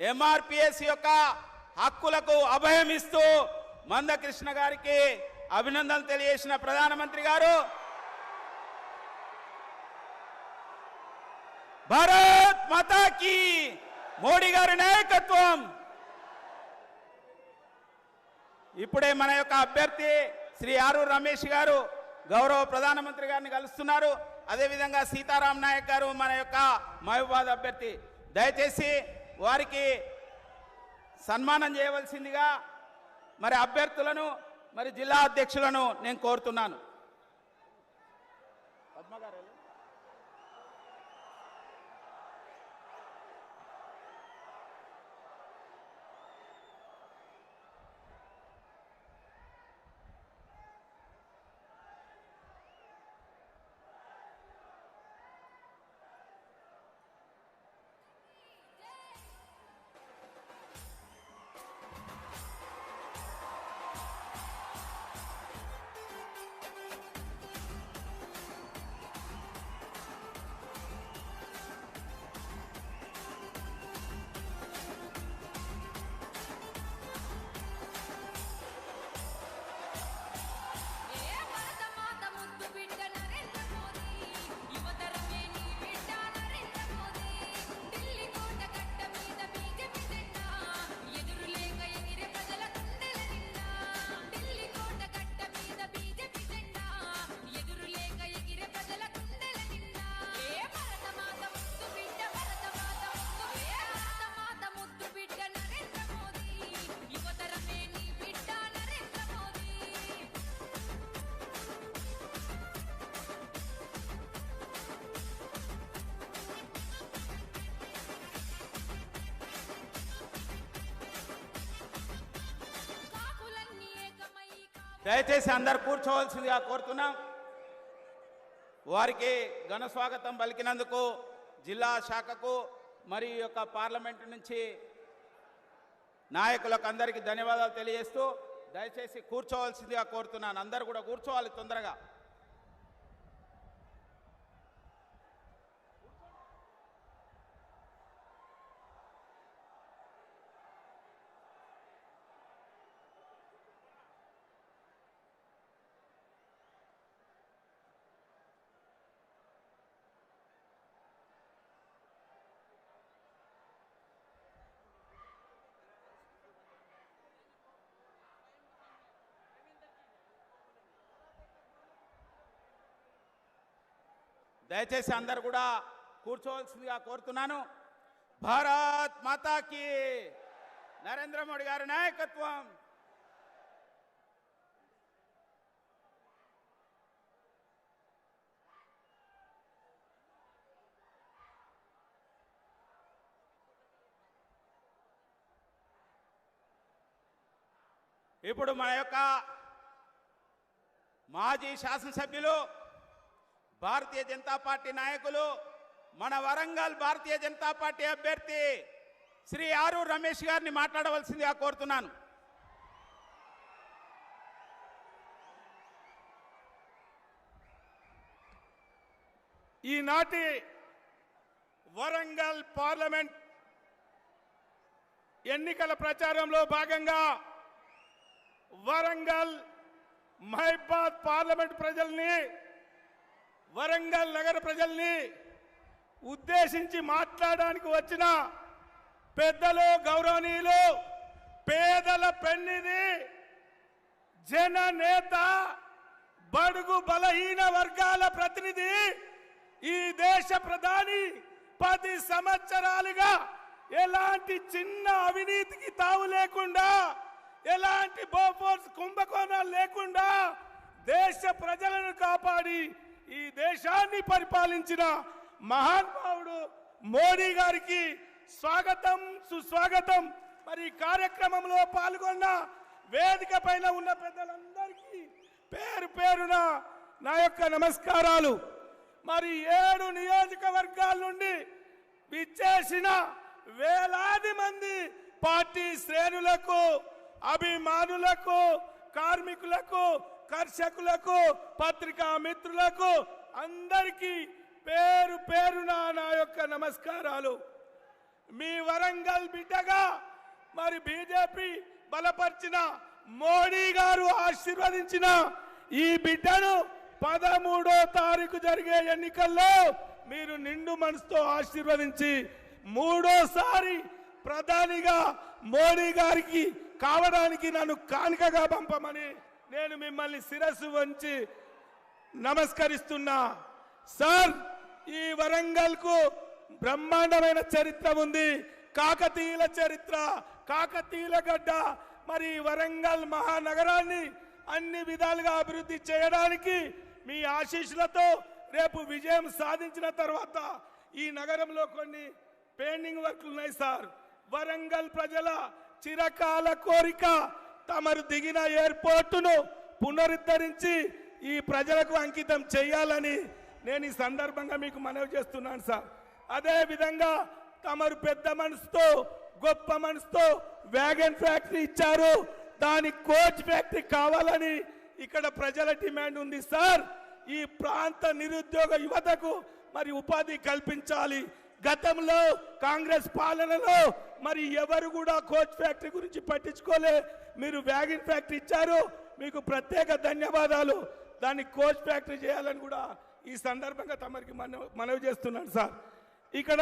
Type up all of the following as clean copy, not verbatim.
ఎంఆర్పిఎస్ యొక్క హక్కులకు అభయం ఇస్తూ మందకృష్ణ గారికి అభినందనలు తెలియజేసిన ప్రధానమంత్రి గారు భారత్ మాతా కీ మోడీ గారి నాయకత్వం. ఇప్పుడే మన యొక్క అభ్యర్థి శ్రీ ఆరూరు రమేష్ గారు గౌరవ ప్రధానమంత్రి గారిని కలుస్తున్నారు. అదేవిధంగా సీతారాం నాయక్ గారు మన యొక్క మహబూబాద్ అభ్యర్థి. దయచేసి వారికి సన్మానం చేయవలసిందిగా మరి అభ్యర్థులను మరి జిల్లా అధ్యక్షులను నేను కోరుతున్నాను. పద్మ గారు దయచేసి అందరు కూర్చోవలసిందిగా కోరుతున్నాం. వారికి ఘన స్వాగతం పలికినందుకు జిల్లా శాఖకు మరియు యొక్క పార్లమెంటు నుంచి నాయకులకు అందరికీ ధన్యవాదాలు తెలియజేస్తూ దయచేసి కూర్చోవలసిందిగా కోరుతున్నాను. అందరూ కూడా కూర్చోవాలి తొందరగా. దయచేసి అందరు కూడా కూర్చోవలసిందిగా కోరుతున్నాను. భారత్ మాతా కీ, నరేంద్ర మోడీ గారి నాయకత్వం. ఇప్పుడు మన యొక్క మాజీ శాసనసభ్యులు, భారతీయ జనతా పార్టీ నాయకులు, మన వరంగల్ భారతీయ జనతా పార్టీ అభ్యర్థి శ్రీ ఆరూరు రమేష్ గారిని మాట్లాడవలసిందిగా కోరుతున్నాను. ఈనాటి వరంగల్ పార్లమెంట్ ఎన్నికల ప్రచారంలో భాగంగా వరంగల్ మహబూబాద్ పార్లమెంట్ ప్రజల్ని, వరంగల్ నగర ప్రజల్ని ఉద్దేశించి మాట్లాడడానికి వచ్చిన పెద్దలు, గౌరవనీయులు, పేదల పెన్నిధి, జననేత, బడుగు బలహీన వర్గాల ప్రతినిధి, ఈ దేశ ప్రధాని 10 సంవత్సరాలుగా ఎలాంటి చిన్న అవినీతికి తావు లేకుండా, ఎలాంటి బోఫోర్స్ కుంభకోణాలు లేకుండా దేశ ప్రజలను కాపాడి ఈ దేశాన్ని పరిపాలించిన మహానుభావుడు మోడీ గారికి స్వాగతం, సుస్వాగతం. మరి కార్యక్రమంలో పాల్గొన్న వేదిక పైన ఉన్న పెద్దలందరికీ పేరు పేరున నా యొక్క నమస్కారాలు. మరి 7 నియోజకవర్గాల నుండి విచ్చేసిన వేలాది మంది పార్టీ శ్రేణులకు, అభిమానులకు, కార్మికులకు, కర్షకులకు, పత్రికా మిత్రులకు అందరికీ పేరు పేరున నా యొక్క నమస్కారాలు. మీ వరంగల్ బిడ్డగా మరి బీజేపీ బలపరిచిన మోడీ గారు ఆశీర్వదించిన ఈ బిడ్డను 13వ తారీఖు జరిగే ఎన్నికల్లో మీరు నిండు మనసుతో ఆశీర్వదించి మూడోసారి ప్రధానిగా మోడీ గారికి కావడానికి నన్ను కానుకగా పంపమని నేను మిమ్మల్ని శిరస్సు వంచి నమస్కరిస్తున్నా. సార్, ఈ వరంగల్ కు బ్రహ్మాండమైన చరిత్ర ఉంది. కాకతీయుల చరిత్ర, కాకతీయుల గడ్డ. మరి ఈ వరంగల్ మహానగరాన్ని అన్ని విధాలుగా అభివృద్ధి చేయడానికి మీ ఆశీస్సులతో రేపు విజయం సాధించిన తర్వాత ఈ నగరంలో కొన్ని పెండింగ్ వర్క్లు ఉన్నాయి సార్. వరంగల్ ప్రజల చిరకాల కోరిక తమరు దిగిన ఎయిర్పోర్టును పునరుద్ధరించి ఈ ప్రజలకు అంకితం చేయాలని నేను ఈ సందర్భంగా మీకు మనవి చేస్తున్నాను సార్. అదే విధంగా తమరు పెద్ద మనసుతో, గొప్ప మనసుతో వ్యాగన్ ఫ్యాక్టరీ ఇచ్చారు. దాని కోచ్ ఫ్యాక్టరీ కావాలని ఇక్కడ ప్రజల డిమాండ్ ఉంది సార్. ఈ ప్రాంత నిరుద్యోగ యువతకు మరి ఉపాధి కల్పించాలి. గతంలో కాంగ్రెస్ పాలనలో మరి ఎవరు కూడా కోచ్ ఫ్యాక్టరీ గురించి పట్టించుకోలే. మీరు వ్యాగన్ ఫ్యాక్టరీ ఇచ్చారు, మీకు ప్రత్యేక ధన్యవాదాలు. దాన్ని కోచ్ ఫ్యాక్టరీ చేయాలని కూడా ఈ సందర్భంగా తమరికి మనవి చేస్తున్నాను సార్. ఇక్కడ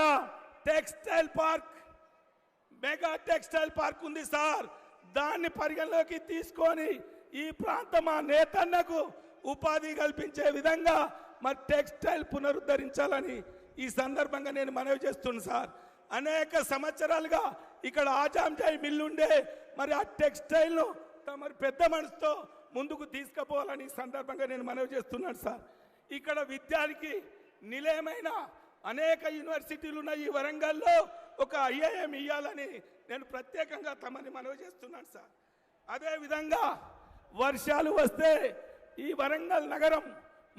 textile park, mega textile park ఉంది సార్. దాన్ని పరిగణలోకి తీసుకొని ఈ ప్రాంతం ఆ నేతన్నకు ఉపాధి కల్పించే విధంగా మరి టెక్స్టైల్ పునరుద్ధరించాలని ఈ సందర్భంగా నేను మనవి చేస్తున్నాను సార్. అనేక సంవత్సరాలుగా ఇక్కడ ఆజాంజాయి మిల్లు ఉండే, మరి ఆ టెక్స్టైల్ను తమరు పెద్ద మనసుతో ముందుకు తీసుకుపోవాలని ఈ సందర్భంగా నేను మనవి చేస్తున్నాను సార్. ఇక్కడ విద్యానికి నిలయమైన అనేక యూనివర్సిటీలు ఉన్న ఈ వరంగల్లో ఒక ఐఐఎం ఇవ్వాలని నేను ప్రత్యేకంగా తమని మనవి చేస్తున్నాను సార్. అదేవిధంగా వర్షాలు వస్తే ఈ వరంగల్ నగరం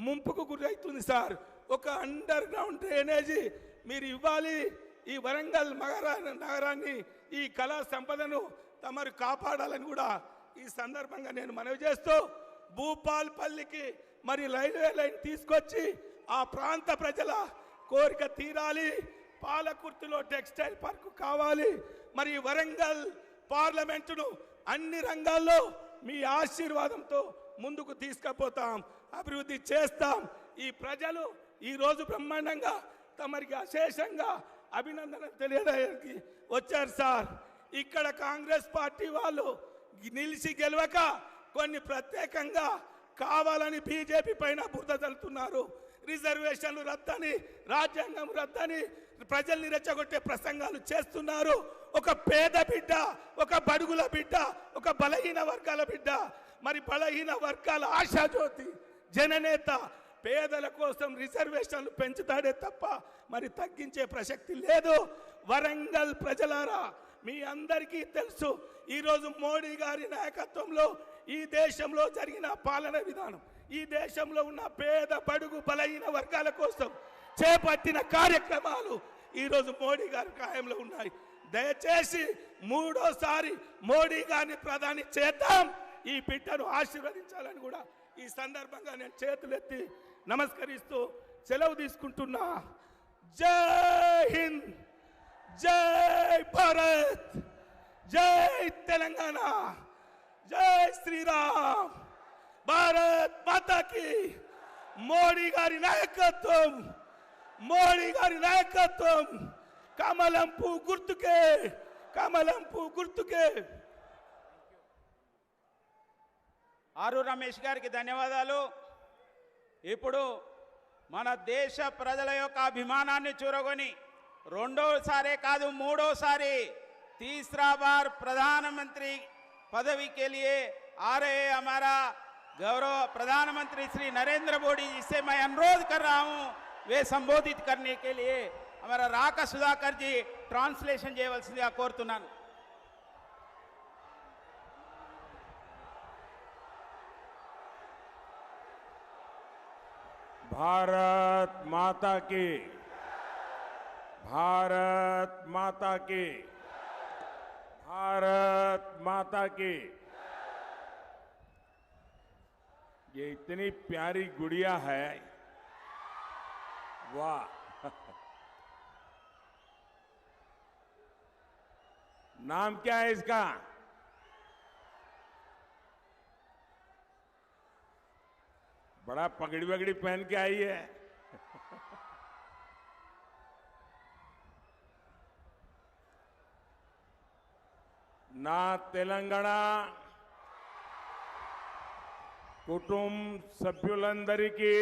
ముంపుకు గురవుతుంది సార్. ఒక అండర్ గ్రౌండ్ డ్రైనేజీ మీరు ఇవ్వాలి. ఈ వరంగల్ నగరాన్ని, ఈ కళా సంపదను తమరు కాపాడాలని కూడా ఈ సందర్భంగా నేను మనవి చేస్తూ, భూపాల్పల్లికి మరి రైల్వే లైన్ తీసుకొచ్చి ఆ ప్రాంత ప్రజల కోరిక తీరాలి. పాలకుర్తిలో టెక్స్టైల్ పార్కు కావాలి. మరి వరంగల్ పార్లమెంటును అన్ని రంగాల్లో మీ ఆశీర్వాదంతో ముందుకు తీసుకుపోతాం, అభివృద్ధి చేస్తాం. ఈ ప్రజలు ఈరోజు బ్రహ్మాండంగా తమరికి అశేషంగా అభినందనలు తెలియడానికి వచ్చారు సార్. ఇక్కడ కాంగ్రెస్ పార్టీ వాళ్ళు నిలిచి గెలవక కొన్ని ప్రత్యేకంగా కావాలని బీజేపీ పైన బురద చల్లుతున్నారు. రిజర్వేషన్లు రద్దని, రాజ్యాంగం రద్దని ప్రజల్ని రెచ్చగొట్టే ప్రసంగాలు చేస్తున్నారు. ఒక పేద బిడ్డ, ఒక బడుగుల బిడ్డ, ఒక బలహీన వర్గాల బిడ్డ, మరి బలహీన వర్గాల ఆశాజ్యోతి జననేత పేదల కోసం రిజర్వేషన్లు పెంచుతాడే తప్ప మరి తగ్గించే ప్రసక్తి లేదు. వరంగల్ ప్రజలారా, మీ అందరికీ తెలుసు ఈరోజు మోడీ గారి నాయకత్వంలో ఈ దేశంలో జరిగిన పాలన విధానం, ఈ దేశంలో ఉన్న పేద బడుగు బలహీన వర్గాల కోసం చేపట్టిన కార్యక్రమాలు ఈరోజు మోడీ గారి ఖాయంలో ఉన్నాయి. దయచేసి మూడోసారి మోడీ గారిని ప్రధాని చేద్దాం. ఈ బిడ్డను ఆశీర్వదించాలని కూడా ఈ సందర్భంగా నేను చేతులెత్తి నమస్కరిస్తూ సెలవు తీసుకుంటున్నా. జై హింద్, జై భారత్, జై తెలంగాణ, జై శ్రీరామ్, భారత్ మాతాకి. మోడీ గారి నాయకత్వం, మోడీ గారి నాయకత్వం. కమలంపు గుర్తుకే, కమలంపు గుర్తుకే. ఆరు రమేష్ గారికి ధన్యవాదాలు. ఇప్పుడు మన దేశ ప్రజల యొక్క అభిమానాన్ని చూరగొని రెండోసారే కాదు మూడోసారి तीसरा बार प्रधानमंत्री पदवी के लिए आ रहे हमारा गौरव प्रधानमंत्री श्री नरेंद्र मोदी जी से मैं अनुरोध कर रहा हूं वे संबोधित करने के लिए हमारा राका सुधाकर जी ट्रांसलेशन చేయవలసిందిగా కోరుతున్నాను. भारत माता की, भारत माता की, भारत माता की। ये इतनी प्यारी गुड़िया है, वाह। नाम क्या है इसका? बड़ा पगड़ी वगड़ी पहन के आई है। ना तेलंगाना కుటుంబ సభ్యులందరికీ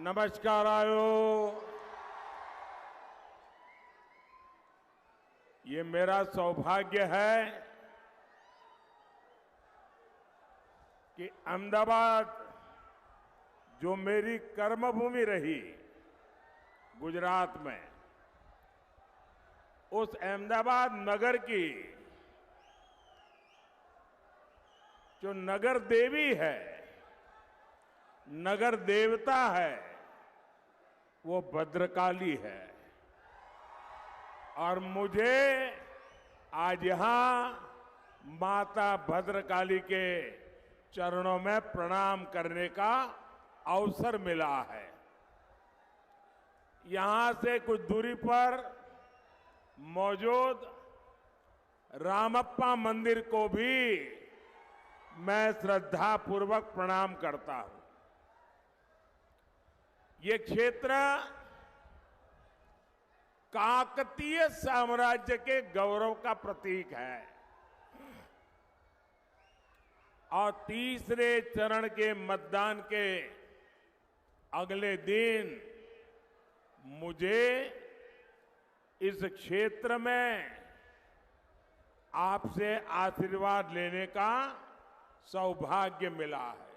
नमस्कारायो। ये मेरा सौभाग्य है कि अहमदाबाद जो मेरी कर्मभूमि रही गुजरात में, उस अहमदाबाद नगर की जो नगर देवी है, नगर देवता है, वो भद्रकाली है। और मुझे आज यहां माता भद्रकाली के चरणों में प्रणाम करने का अवसर मिला है। यहां से कुछ दूरी पर मौजूद रामप्पा मंदिर को भी मैं श्रद्धापूर्वक प्रणाम करता हूं। ये क्षेत्र काकतीय साम्राज्य के गौरव का प्रतीक है और तीसरे चरण के मतदान के अगले दिन मुझे इस क्षेत्र में आपसे आशीर्वाद लेने का सौभाग्य मिला है।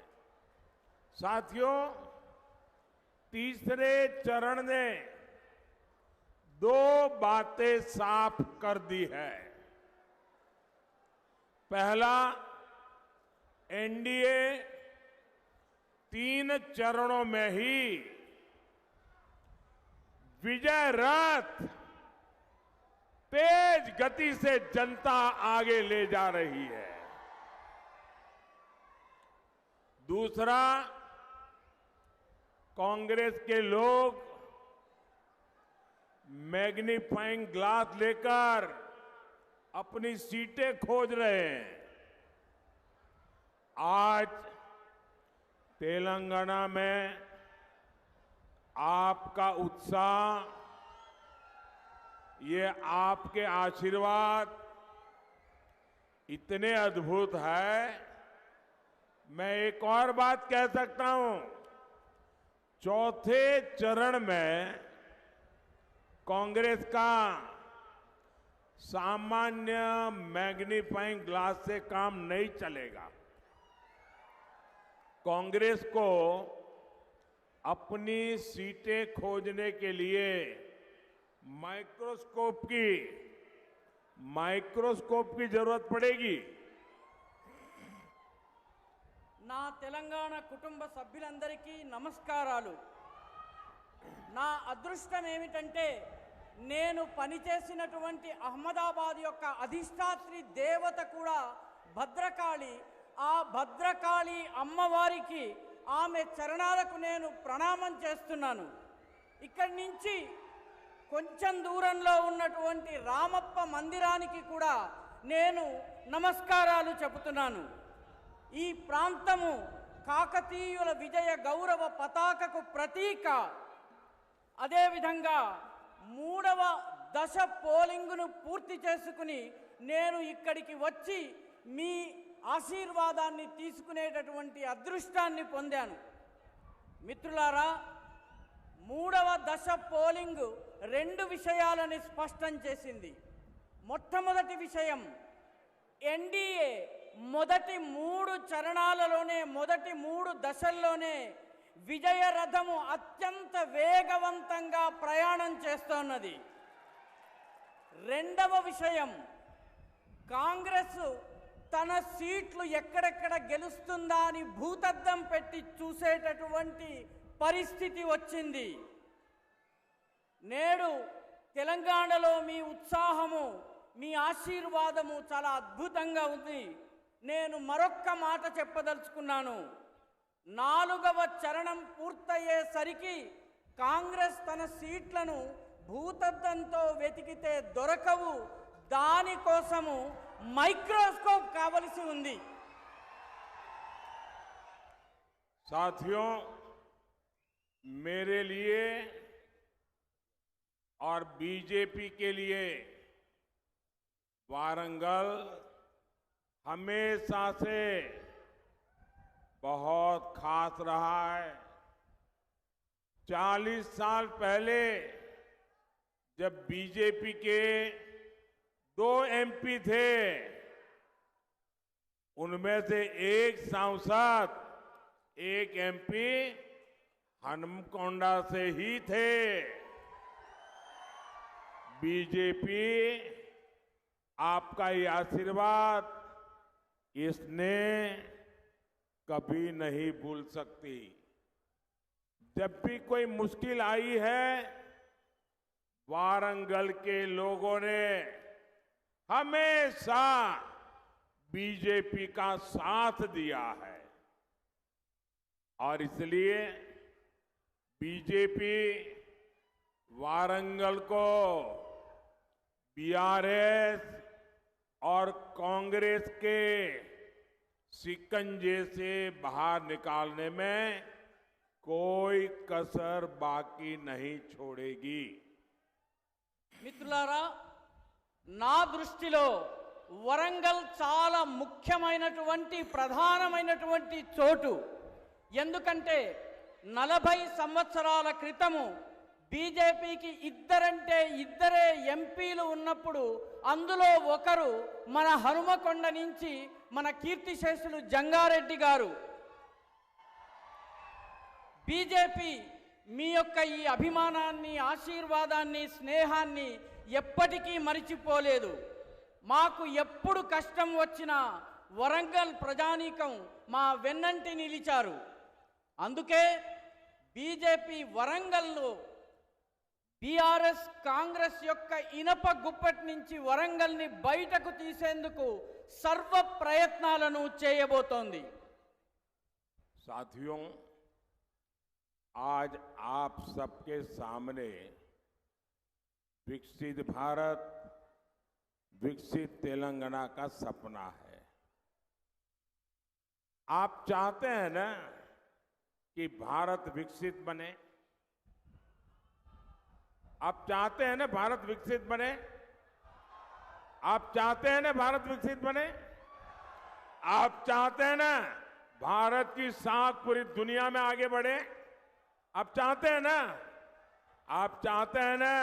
साथियों, तीसरे चरण ने दो बातें साफ कर दी है। पहला, एनडीए 3 चरणों में ही विजय रथ तेज गति से जनता आगे ले जा रही है। दूसरा, कांग्रेस के लोग मैग्नीफाइंग ग्लास लेकर अपनी सीटें खोज रहे हैं। आज तेलंगाना में आपका उत्साह, ये आपके आशीर्वाद इतने अद्भुत है। मैं एक और बात कह सकता हूं, चौथे चरण में कांग्रेस का सामान्य मैग्नीफाइंग ग्लास से काम नहीं चलेगा। कांग्रेस को अपनी सीटें खोजने के लिए माइक्रोस्कोप की जरूरत पड़ेगी। నా తెలంగాణ కుటుంబ సభ్యులందరికీ నమస్కారాలు। నా అదృష్టం ఏమిటంటే నేను పనిచేసినటువంటి అహ్మదాబాద్ యొక్క అధిష్టాత్రి దేవత కూడా భద్రకాళి। ఆ భద్రకాళి అమ్మవారికి, ఆమె చరణాలకు నేను ప్రణామం చేస్తున్నాను। ఇక్కడి నుంచి కొంచెం దూరంలో ఉన్నటువంటి రామప్ప మందిరానికి కూడా నేను నమస్కారాలు చెబుతున్నాను। ఈ ప్రాంతము కాకతీయుల విజయ గౌరవ పతాకకు ప్రతీక। అదేవిధంగా 3వ దశ పోలింగును పూర్తి చేసుకుని నేను ఇక్కడికి వచ్చి మీ ఆశీర్వాదాన్ని తీసుకునేటటువంటి అదృష్టాన్ని పొందాను। మిత్రులారా, 3వ దశ పోలింగ్ 2 విషయాలను స్పష్టం చేసింది। మొట్టమొదటి విషయం, ఎన్డీఏ మొదటి 3 చరణాలలోనే, మొదటి 3 దశల్లోనే విజయ రథము అత్యంత వేగవంతంగా ప్రయాణం చేస్తున్నది। రెండవ విషయం, కాంగ్రెస్ తన సీట్లు ఎక్కడెక్కడ గెలుస్తుందా అని భూతద్దం పెట్టి చూసేటటువంటి పరిస్థితి వచ్చింది। నేడు తెలంగాణలో మీ ఉత్సాహము, మీ ఆశీర్వాదము చాలా అద్భుతంగా ఉంది। నేను మరొక్క మాట చెప్పదలుచుకున్నాను। 4వ చరణం పూర్తయ్యేసరికి కాంగ్రెస్ తన సీట్లను భూతద్దంతో వెతికితే దొరకవు, దానికోసము మైక్రోస్కోప్ కావలసి ఉంది. साथियों, मेरे लिए और बीजेपी के लिए वारंगल हमेशा से बहुत खास रहा है। 40 साल पहले जब बीजेपी के 2 एमपी थे, उनमें से एक सांसद, एक एमपी हनुमकोंडा से ही थे। बीजेपी आपका ये आशीर्वाद इसने कभी नहीं भूल सकती। जब भी कोई मुश्किल आई है, वारंगल के लोगों ने हमेशा बीजेपी का साथ दिया है और इसलिए बीजेपी वारंगल को बीआरएस और कांग्रेस के शिकंजे से बाहर निकालने में कोई कसर बाकी नहीं छोड़ेगी। మిత్రులారా, నా దృష్టిలో వరంగల్ చాలా ముఖ్యమైనటువంటి ప్రధానమైనటువంటి చోటు. ఎందుకంటే 40 సంవత్సరాల క్రితము బీజేపీకి ఇద్దరే ఎంపీలు ఉన్నప్పుడు అందులో ఒకరు మన హనుమకొండ నుంచి మన కీర్తిశేషులు జంగారెడ్డి గారు. బీజేపీ మీ యొక్క ఈ అభిమానాన్ని, ఆశీర్వాదాన్ని, స్నేహాన్ని ఎప్పటికీ మరిచిపోలేదు. మాకు ఎప్పుడు కష్టం వచ్చినా వరంగల్ ప్రజానీకం మా వెన్నంటి నిలిచారు. అందుకే బీజేపీ వరంగల్లో బీఆర్ఎస్ కాంగ్రెస్ యొక్క ఇనప గుప్పటి నుంచి వరంగల్ని బయటకు తీసేందుకు సర్వ ప్రయత్నాలను చేయబోతోంది. साथियों, आज आप सबके सामने विकसित भारत, विकसित तेलंगाना का सपना है। आप चाहते हैं ना कि भारत विकसित बने? आप चाहते हैं ना भारत विकसित बने? आप चाहते हैं ना भारत विकसित बने? आप चाहते हैं ना भारत की साख पूरी दुनिया में आगे बढ़े? आप चाहते हैं ना? आप चाहते हैं ना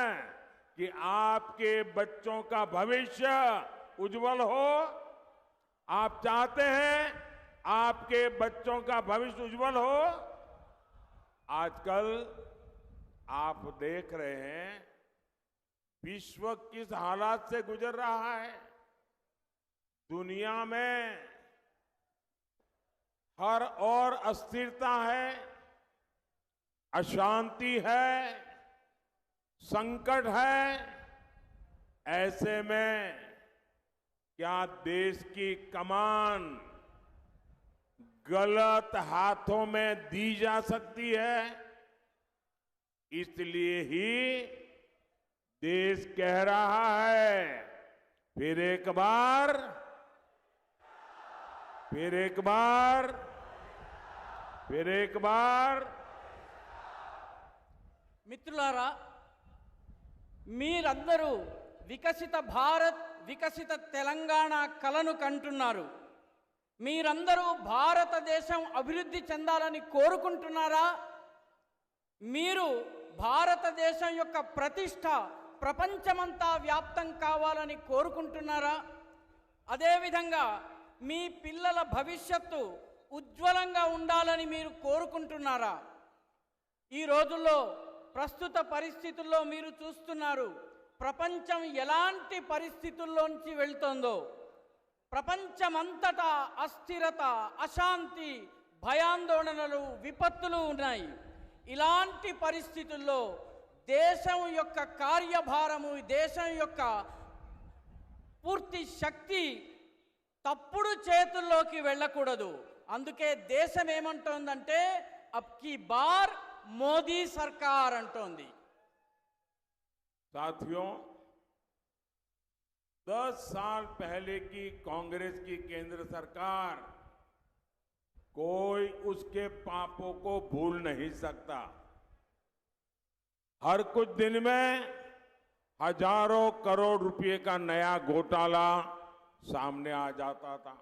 कि आपके बच्चों का भविष्य उज्जवल हो? आप चाहते हैं आपके बच्चों का भविष्य उज्जवल हो? आजकल आप देख रहे हैं विश्व किस हालात से गुजर रहा है। दुनिया में हर और अस्थिरता है, अशांति है, संकट है। ऐसे में क्या देश की कमान गलत हाथों में दी जा सकती है? इसलिए ही देश कह रहा है, फिर एक बार మిత్రులారా, మీరందరూ వికసిత భారత్, వికసిత తెలంగాణ కలను కంటున్నారు. మీరందరూ భారతదేశం అభివృద్ధి చెందాలని కోరుకుంటున్నారా? మీరు భారతదేశం యొక్క ప్రతిష్ట ప్రపంచమంతా వ్యాప్తం కావాలని కోరుకుంటున్నారా? అదేవిధంగా మీ పిల్లల భవిష్యత్తు ఉజ్వలంగా ఉండాలని మీరు కోరుకుంటున్నారా? ఈ రోజుల్లో ప్రస్తుత పరిస్థితుల్లో మీరు చూస్తున్నారు ప్రపంచం ఎలాంటి పరిస్థితుల్లోంచి వెళ్తుందో. ప్రపంచమంతటా అస్థిరత, అశాంతి, భయాందోళనలు, విపత్తులు ఉన్నాయి. ఇలాంటి పరిస్థితుల్లో దేశం యొక్క కార్యభారము, దేశం యొక్క పూర్తి శక్తి తప్పుడు చేతుల్లోకి వెళ్ళకూడదు. అందుకే దేశం ఏమంటోందంటే అబ్ కీ బార్ మోదీ సర్కార్ అంటోంది. साथियों, 10 साल पहले की कांग्रेस की केंद्र सरकार कोई उसके पापों को भूल नहीं सकता। हर कुछ दिन में हजारों करोड़ रुपए का नया घोटाला सामने आ जाता था।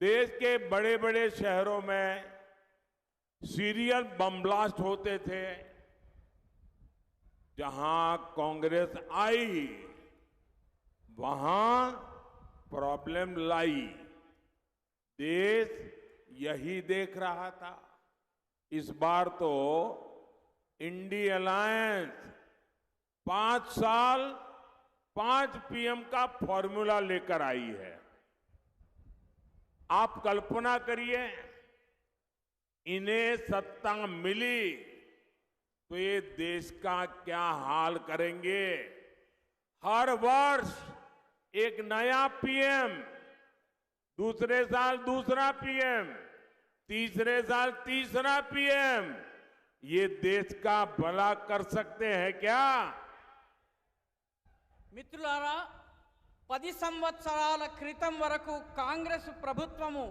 देश के बड़े बड़े शहरों में सीरियल बम ब्लास्ट होते थे। जहां कांग्रेस आई वहां प्रॉब्लम लाई। देश यही देख रहा था। इस बार तो इंडी अलायंस 5 साल 5 पीएम का फॉर्मूला लेकर आई है। आप कल्पना करिए, इन्हें सत्ता मिली तो ये देश का क्या हाल करेंगे। हर वर्ष एक नया पीएम, दूसरे साल दूसरा पीएम, तीसरे साल तीसरा पीएम, ये देश का भला कर सकते हैं क्या? మిత్రులారా, 10 సంవత్సరాల క్రితం వరకు కాంగ్రెస్ ప్రభుత్వము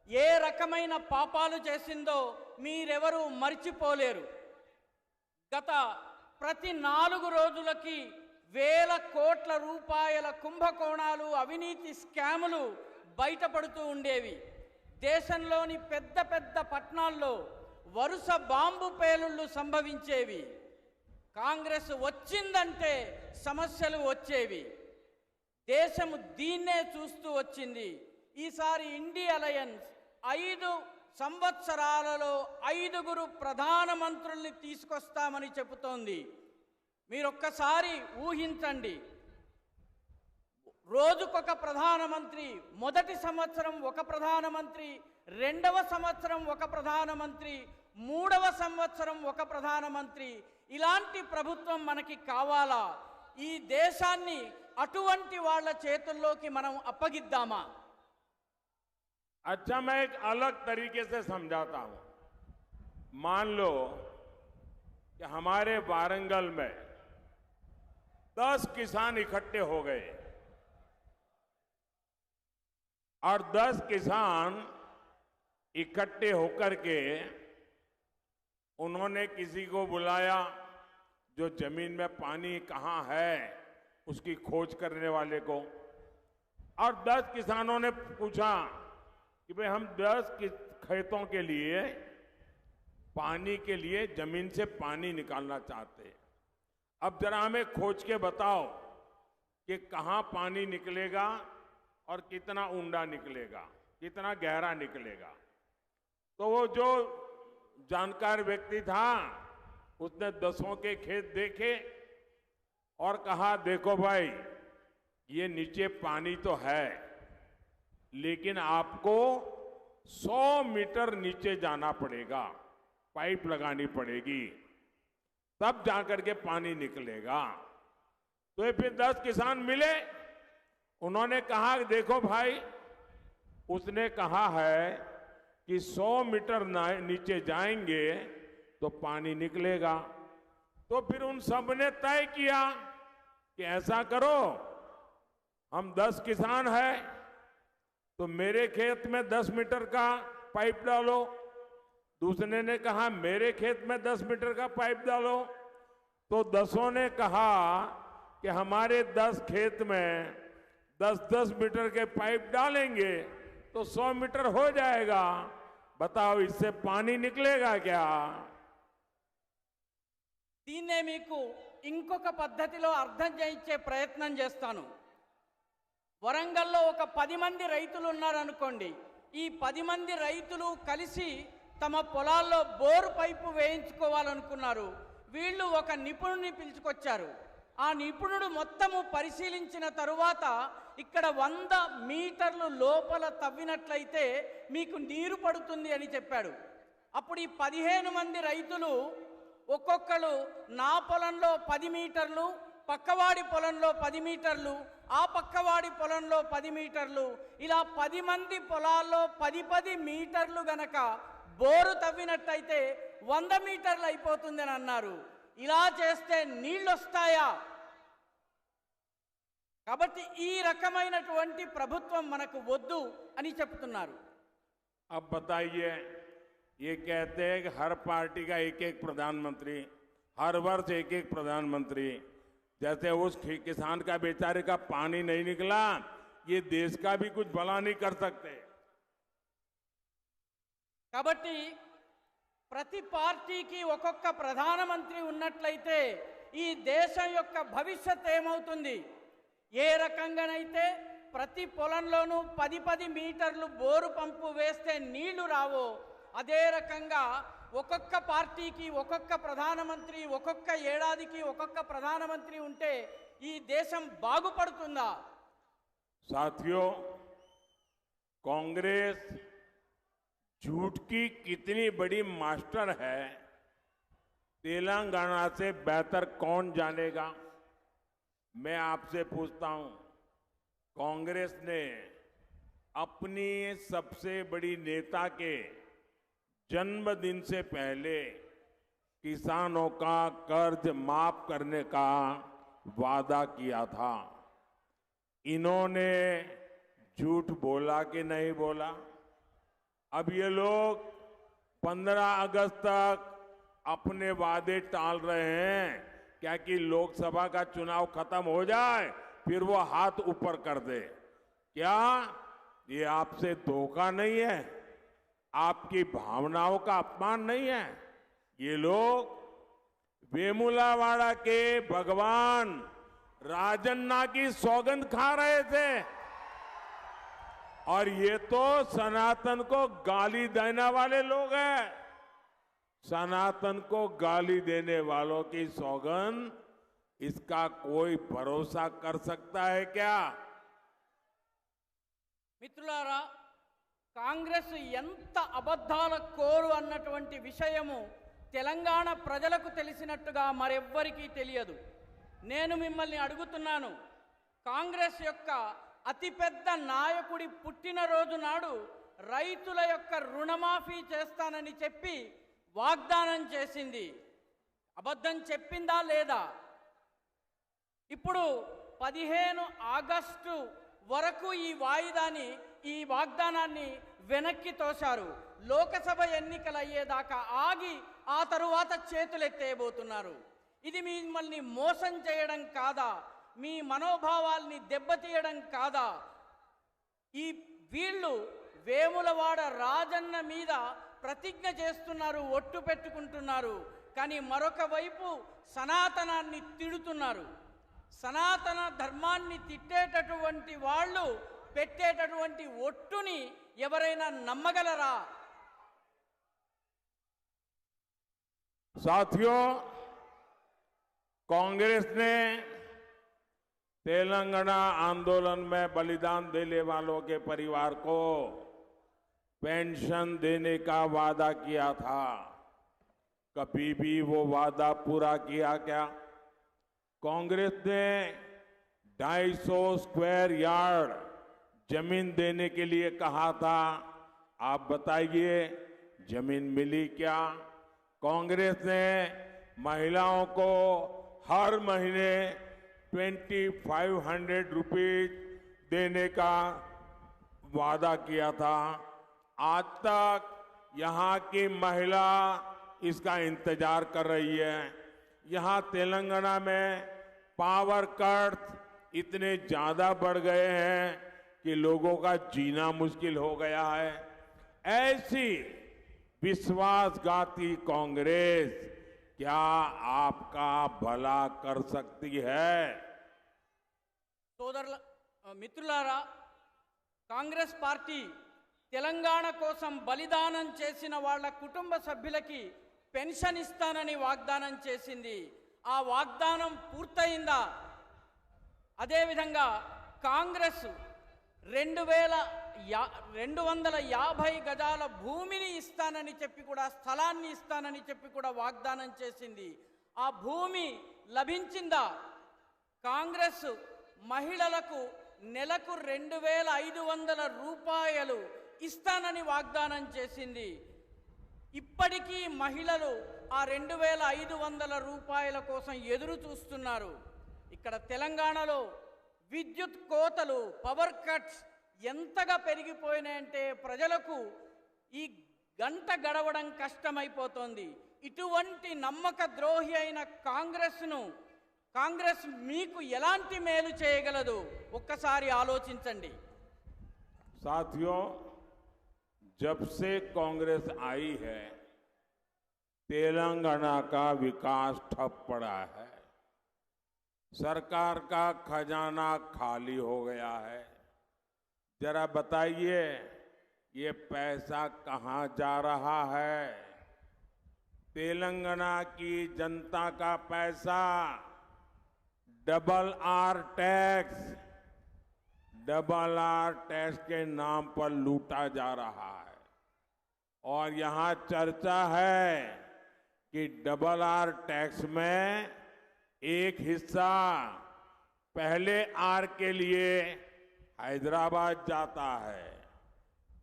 ఏ రకమైన పాపాలు చేసిందో మీరెవరూ మర్చిపోలేరు. గత ప్రతి 4 రోజులకి వేల కోట్ల రూపాయల కుంభకోణాలు, అవినీతి స్కాములు బయటపడుతూ ఉండేవి. దేశంలోని పెద్ద పెద్ద పట్టణాల్లో వరుస బాంబు పేలుళ్లు సంభవించేవి. కాంగ్రెస్ వచ్చిందంటే సమస్యలు వచ్చేవి. దేశం దీన్నే చూస్తూ వచ్చింది. ఈసారి ఇండి అలయన్స్ 5 సంవత్సరాలలో 5గురు ప్రధానమంత్రుల్ని తీసుకొస్తామని చెబుతోంది. మీరొక్కసారి ఊహించండి. రోజుకొక ప్రధానమంత్రి, మొదటి సంవత్సరం ఒక ప్రధానమంత్రి, రెండవ సంవత్సరం ఒక ప్రధానమంత్రి, మూడవ సంవత్సరం ఒక ప్రధానమంత్రి. ఇలాంటి ప్రభుత్వం మనకి కావాలా? ఈ దేశాన్ని అటువంటి వాళ్ళ చేతుల్లోకి మనం అప్పగిద్దామా? अच्छा, मैं एक अलग तरीके से समझाता हूं। मान लो कि हमारे वारंगल में 10 किसान इकट्ठे हो गए और 10 किसान इकट्ठे होकर के उन्होंने किसी को बुलाया जो जमीन में पानी कहां है उसकी खोज करने वाले को, और 10 किसानों ने पूछा कि भाई हम 10 खेतों के लिए पानी के लिए जमीन से पानी निकालना चाहते हैं। अब जरा हमें खोज के बताओ कि कहां पानी निकलेगा और कितना ऊंडा निकलेगा, कितना गहरा निकलेगा। तो वो जो जानकार व्यक्ति था उसने 10 के खेत देखे और कहा, देखो भाई, ये नीचे पानी तो है, लेकिन आपको 100 मीटर नीचे जाना पड़ेगा, पाइप लगानी पड़ेगी, तब जाकर के पानी निकलेगा। तो ये फिर 10 किसान मिले, उन्होंने कहा, देखो भाई, उसने कहा है कि 100 मीटर नीचे जाएंगे तो पानी निकलेगा। तो फिर उन सब ने तय किया कि ऐसा करो, हम 10 किसान हैं तो मेरे खेत में 10 मीटर का पाइप डालो। दूसरे ने कहा मेरे खेत में 10 मीटर का पाइप डालो। तो 10 ने कहा कि हमारे 10 खेत में 10-10 मीटर के पाइप डालेंगे तो 100 मीटर हो जाएगा। बताओ, इससे पानी निकलेगा क्या? దీన్నే మీకు ఇంకొక పద్ధతిలో అర్థం చేయించే ప్రయత్నం చేస్తాను. వరంగల్లో ఒక 10 మంది రైతులు ఉన్నారనుకోండి. ఈ 10 మంది రైతులు కలిసి తమ పొలాల్లో బోరు పైపు వేయించుకోవాలనుకున్నారు. వీళ్ళు ఒక నిపుణుడిని పిలుచుకొచ్చారు. ఆ నిపుణుడు మొత్తము పరిశీలించిన తరువాత ఇక్కడ 100 మీటర్లు లోపల తవ్వినట్లయితే మీకు నీరు పడుతుంది అని చెప్పాడు. అప్పుడు ఈ 15 మంది రైతులు ఒక్కొక్కరు నా పొలంలో 10 మీటర్లు, పక్కవాడి పొలంలో 10 మీటర్లు, ఆ పక్కవాడి పొలంలో 10 మీటర్లు, ఇలా 10 మంది పొలాల్లో 10 మీటర్లు గనక బోరు తవ్వినట్టయితే 100 మీటర్లు అయిపోతుందని అన్నారు. ఇలా చేస్తే నీళ్ళు వస్తాయా? కాబట్టి ఈ రకమైనటువంటి ప్రభుత్వం మనకు వద్దు అని చెప్తున్నారు. अब बताइए, ये कहते हैं कि हर पार्टी का एक एक प्रधानमंत्री, हर वर्ष एक एक प्रधानमंत्री, जैसे उस किसान का बेचारे का पानी नहीं निकला, ये देश का भी कुछ भला नहीं कर सकते। కాబట్టి ప్రతి పార్టీకి ఒక్కొక్క ప్రధానమంత్రి ఉన్నట్లయితే ఈ దేశం యొక్క భవిష్యత్ ఏమవుతుంది? ఏ రకంగానైతే ప్రతి పొలంలోనూ 10 మీటర్లు బోరు పంపు వేస్తే నీళ్లు రావో, అదే రకంగా ఒక్కొక్క పార్టీకి ఒక్కొక్క ప్రధానమంత్రి, ఒక్కొక్క ఏడాదికి ఒక్కొక్క ప్రధానమంత్రి ఉంటే ఈ దేశం బాగుపడుతుందా? साथियों, कांग्रेस झूठ की कितनी बड़ी मास्टर है, तेलंगाना से बेहतर कौन जानेगा। मैं आपसे पूछता हूं, कांग्रेस ने अपनी सबसे बड़ी नेता के जन्मदिन से पहले किसानों का कर्ज माफ करने का वादा किया था। इन्होंने झूठ बोला कि नहीं बोला? अब ये लोग 15 अगस्त तक अपने वादे टाल रहे हैं, क्या कि लोकसभा का चुनाव खत्म हो जाए फिर वो हाथ ऊपर कर दे। क्या ये आपसे धोखा नहीं है? आपकी भावनाओं का अपमान नहीं है? ये लोग वेमुलावाड़ा के भगवान राजन्ना की सौगंध खा रहे थे और ये तो सनातन को गाली देने वाले लोग हैं। सनातन को गाली देने वालों की सौगंध, इसका कोई भरोसा कर सकता है क्या? మిత్రులారా, కాంగ్రెస్ ఎంత అబద్ధాల కోరు అన్నటువంటి విషయము తెలంగాణ ప్రజలకు తెలిసినట్టుగా మరెవ్వరికీ తెలియదు. నేను మిమ్మల్ని అడుగుతున్నాను, కాంగ్రెస్ యొక్క అతిపెద్ద నాయకుడి పుట్టినరోజు నాడు రైతుల యొక్క రుణమాఫీ చేస్తానని చెప్పి వాగ్దానం చేసింది. అబద్ధం చెప్పిందా లేదా? ఇప్పుడు 15 ఆగస్టు వరకు ఈ వాగ్దానాన్ని వెనక్కి తోశారు. లోకసభ ఎన్నికలు అయ్యేదాకా ఆగి ఆ తరువాత చేతులెత్తేయబోతున్నారు. ఇది మిమ్మల్ని మోసం చేయడం కాదా? మీ మనోభావాల్ని దెబ్బతీయడం కాదా? వీళ్ళు వేములవాడ రాజన్న మీద ప్రతిజ్ఞ చేస్తున్నారు, ఒట్టు పెట్టుకుంటున్నారు, కానీ మరొక వైపు సనాతనాన్ని తిడుతున్నారు. సనాతన ధర్మాన్ని తిట్టేటటువంటి వాళ్ళు పెట్టేటటువంటి ఒట్టుని ఎవరైనా నమ్మగలరా? साथियों, कांग्रेस ने तेलंगाना आंदोलन में बलिदान देने वालों के परिवार को पेंशन देने का वादा किया था। कभी भी वो वादा पूरा किया क्या? कांग्रेस ने 250 स्क्वायर यार्ड जमीन देने के लिए कहा था। आप बताइए, जमीन मिली क्या? कांग्रेस ने महिलाओं को हर महीने 2500 रुपीज देने का वादा किया था। आज तक यहाँ की महिला इसका इंतजार कर रही है। यहाँ तेलंगाना में पावर कट इतने ज्यादा बढ़ गए हैं कि लोगों का जीना मुश्किल हो गया है। ऐसी विश्वासघाती कांग्रेस क्या आपका भला कर सकती है? మిత్రులారా, కాంగ్రెస్ పార్టీ తెలంగాణ కోసం బలిదానం చేసిన వాళ్ళ కుటుంబ సభ్యులకి పెన్షన్ ఇస్తానని వాగ్దానం చేసింది. ఆ వాగ్దానం పూర్తయిందా? అదేవిధంగా కాంగ్రెస్ 250 గజాల భూమిని ఇస్తానని చెప్పి కూడా, స్థలాన్ని ఇస్తానని చెప్పి కూడా వాగ్దానం చేసింది. ఆ భూమి లభించిందా? కాంగ్రెస్ మహిళలకు నెలకు 2500 రూపాయలు ఇస్తానని వాగ్దానం చేసింది. ఇప్పటికీ మహిళలు ఆ 2,500 రూపాయల కోసం ఎదురు చూస్తున్నారు. ఇక్కడ తెలంగాణలో విద్యుత్ కోతలు, పవర్ కట్స్ ఎంతగా పెరిగిపోయినాయంటే ప్రజలకు ఈ గంట గడవడం కష్టమైపోతోంది. ఇటువంటి నమ్మక ద్రోహి అయిన కాంగ్రెస్ మీకు ఎలాంటి మేలు చేయగలదు? ఒక్కసారి ఆలోచించండి. साथियों, जब से कांग्रेस आई है तेलंगाना का विकास ठप पड़ा है, सरकार का खजाना खाली हो गया है। जरा बताइए ये पैसा कहां जा रहा है? तेलंगाना की जनता का पैसा डबल आर टैक्स के नाम पर लूटा जा रहा है। और यहां चर्चा है कि डबल आर टैक्स में एक हिस्सा पहले आर के लिए हैदराबाद जाता है,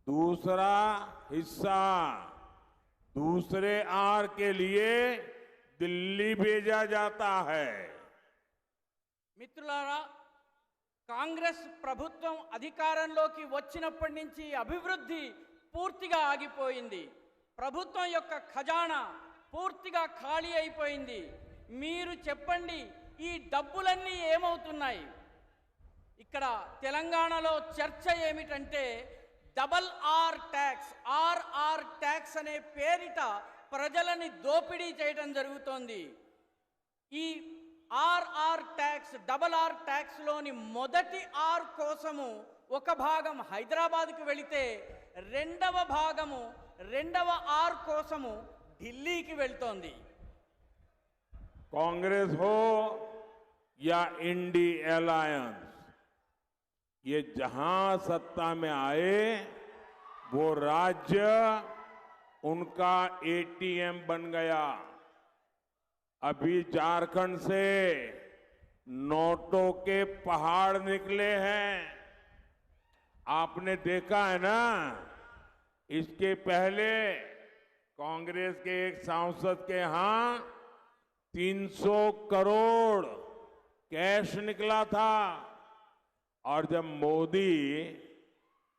दूसरा हिस्सा दूसरे आर के लिए दिल्ली भेजा जाता है। మిత్రులారా, కాంగ్రెస్ ప్రభుత్వం అధికారంలోకి వచ్చినప్పటి నుంచి అభివృద్ధి పూర్తిగా ఆగిపోయింది. ప్రభుత్వం యొక్క ఖజానా పూర్తిగా ఖాళీ అయిపోయింది. మీరు చెప్పండి, ఈ డబ్బులన్నీ ఏమవుతున్నాయి? ఇక్కడ తెలంగాణలో చర్చ ఏమిటంటే డబల్ ఆర్ ట్యాక్స్ అనే పేరిట ప్రజలని దోపిడీ చేయడం జరుగుతోంది. ఈ డబల్ ఆర్ ట్యాక్స్ లోని మొదటి ఆర్ కోసము ఒక భాగం హైదరాబాద్కు వెళితే రెండవ ఆర్ కోసము ఢిల్లీకి వెళ్తోంది. कांग्रेस हो या इंडी अलायंस, ये जहां सत्ता में आए वो राज्य उनका एटीएम बन गया। अभी झारखंड से नोटों के पहाड़ निकले हैं, आपने देखा है ना। इसके पहले कांग्रेस के एक सांसद के यहां 300 करोड़ कैश निकला था, और जब मोदी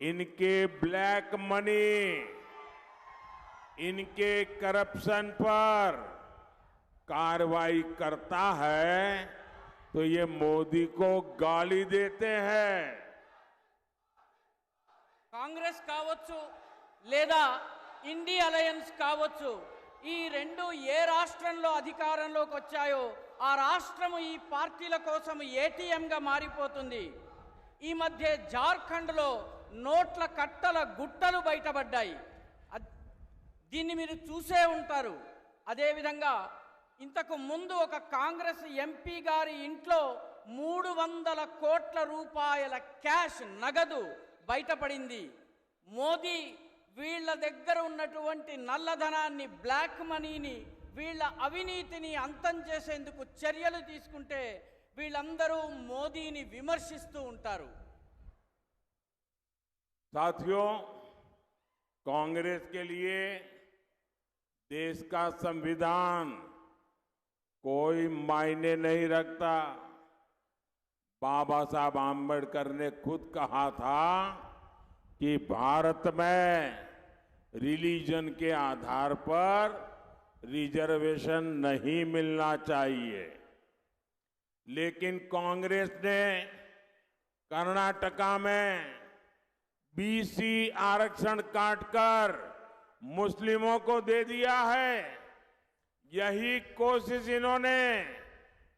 इनके ब्लैक मनी, इनके करप्शन पर कार्रवाई करता है तो ये मोदी को गाली देते हैं। కాంగ్రెస్ కావచ్చు లేదా ఇండి అలయన్స్ కావచ్చు, ఈ రెండు ఏ రాష్ట్రంలో అధికారంలోకి వచ్చాయో ఆ రాష్ట్రము ఈ పార్టీల కోసం ఏటీఎంగా మారిపోతుంది. ఈ మధ్య జార్ఖండ్లో నోట్ల కట్టల గుట్టలు బయటపడ్డాయి. దీన్ని మీరు చూసే ఉంటారు. అదేవిధంగా ఇంతకు ముందు ఒక కాంగ్రెస్ ఎంపీ గారి ఇంట్లో 300 కోట్ల రూపాయల క్యాష్ నగదు బయటపడింది. మోదీ వీళ్ళ దగ్గర ఉన్నటువంటి నల్లధనాన్ని, బ్లాక్ మనీని, వీళ్ళ అవినీతిని అంతం చేసేందుకు చర్యలు తీసుకుంటే వీళ్ళందరూ మోదీని విమర్శిస్తూ ఉంటారు. साथियों, कांग्रेस के लिए देश का संविधान कोई मायने नहीं रखता। बाबा साहब आंबेडकर ने खुद कहा था कि भारत में रिलीजन के आधार पर रिजर्वेशन नहीं मिलना चाहिए। लेकिन कांग्रेस ने कर्नाटका में बीसी आरक्षण काटकर मुस्लिमों को दे दिया है। यही कोशिश इन्होंने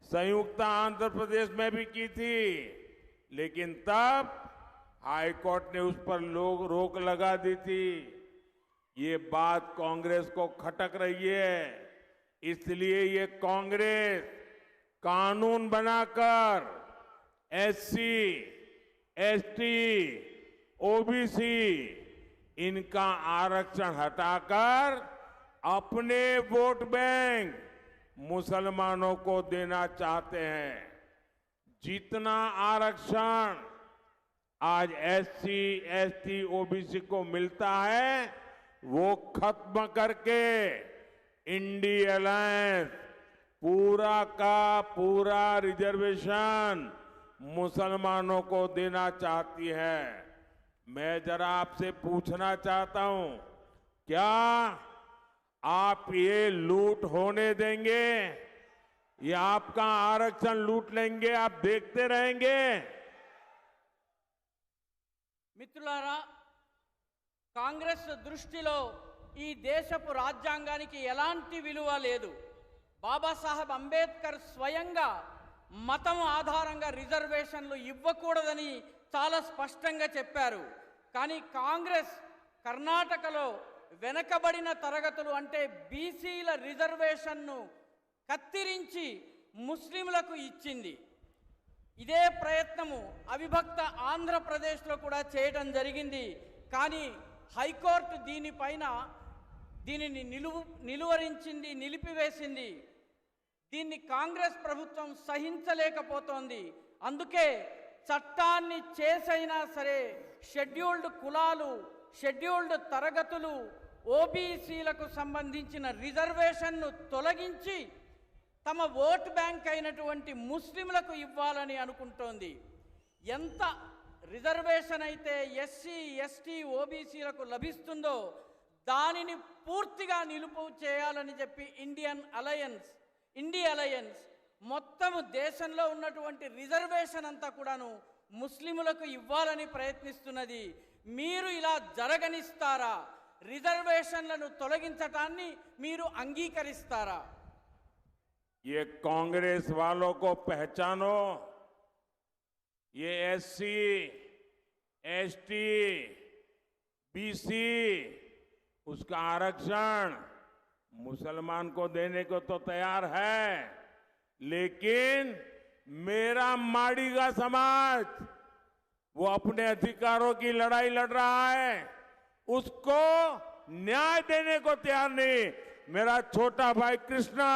संयुक्त आंध्र प्रदेश में भी की थी, लेकिन तब हाई कोर्ट ने उस पर रोक लगा दी थी। ये बात कांग्रेस को खटक रही है, इसलिए ये कांग्रेस कानून बनाकर एससी, एसटी, ओबीसी इनका आरक्षण हटाकर अपने वोट बैंक मुसलमानों को देना चाहते हैं। जितना आरक्षण आज एससी, एसटी, ओबीसी को मिलता है, वो खत्म करके इंडी अलायंस पूरा का पूरा रिजर्वेशन मुसलमानों को देना चाहती है। मैं जरा आपसे पूछना चाहता हूं, क्या आप ये लूट होने देंगे? ये आपका आरक्षण लूट लेंगे, आप देखते रहेंगे? మిత్రులారా, కాంగ్రెస్ దృష్టిలో ఈ దేశపు రాజ్యాంగానికి ఎలాంటి విలువ లేదు. బాబాసాహెబ్ అంబేద్కర్ స్వయంగా మతం ఆధారంగా రిజర్వేషన్లు ఇవ్వకూడదని చాలా స్పష్టంగా చెప్పారు. కానీ కాంగ్రెస్ కర్ణాటకలో వెనకబడిన తరగతులు అంటే బీసీల రిజర్వేషన్ను కత్తిరించి ముస్లింలకు ఇచ్చింది. ఇదే ప్రయత్నము అవిభక్త ఆంధ్రప్రదేశ్లో కూడా చేయడం జరిగింది. కానీ హైకోర్టు దీనిని నిలువరించింది, నిలిపివేసింది. దీన్ని కాంగ్రెస్ ప్రభుత్వం సహించలేకపోతోంది. అందుకే చట్టాన్ని చేసైనా సరే షెడ్యూల్డ్ కులాలు, షెడ్యూల్డ్ తరగతులు, ఓబీసీలకు సంబంధించిన రిజర్వేషన్ను తొలగించి తమ ఓట్ బ్యాంక్ అయినటువంటి ముస్లింలకు ఇవ్వాలని అనుకుంటోంది. ఎంత రిజర్వేషన్ అయితే ఎస్సీ, ఎస్టీ, ఓబీసీలకు లభిస్తుందో దానిని పూర్తిగా నిలుపు చేయాలని చెప్పి ఇండి అలయన్స్ మొత్తము దేశంలో ఉన్నటువంటి రిజర్వేషన్ అంతా కూడాను ముస్లిములకు ఇవ్వాలని ప్రయత్నిస్తున్నది. మీరు ఇలా జరగనిస్తారా? రిజర్వేషన్లను తొలగించటాన్ని మీరు అంగీకరిస్తారా? ये कांग्रेस वालों को पहचानो। ये एससी, एसटी, बीसी उसका आरक्षण मुसलमान को देने को तो तैयार है, लेकिन मेरा माड़ीगा समाज वो अपने अधिकारों की लड़ाई लड़ रहा है, उसको न्याय देने को तैयार नहीं। मेरा छोटा भाई कृष्णा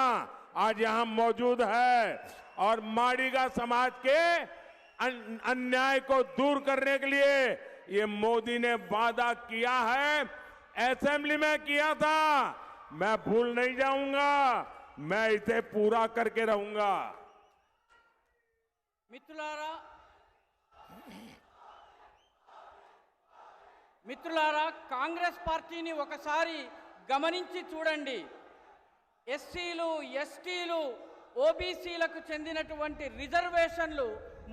आज यहां मौजूद है और माड़ीगा समाज के अन्याय को दूर करने के लिए ये मोदी ने वादा किया है, असेंबली में किया था। मैं भूल नहीं जाऊंगा, मैं इसे पूरा करके रहूंगा। మిత్రులారా, కాంగ్రెస్ పార్టీని ఒకసారి గమనించి చూడండి. ఎస్సీలు, ఎస్టీలు, ఓబీసీలకు చెందినటువంటి రిజర్వేషన్లు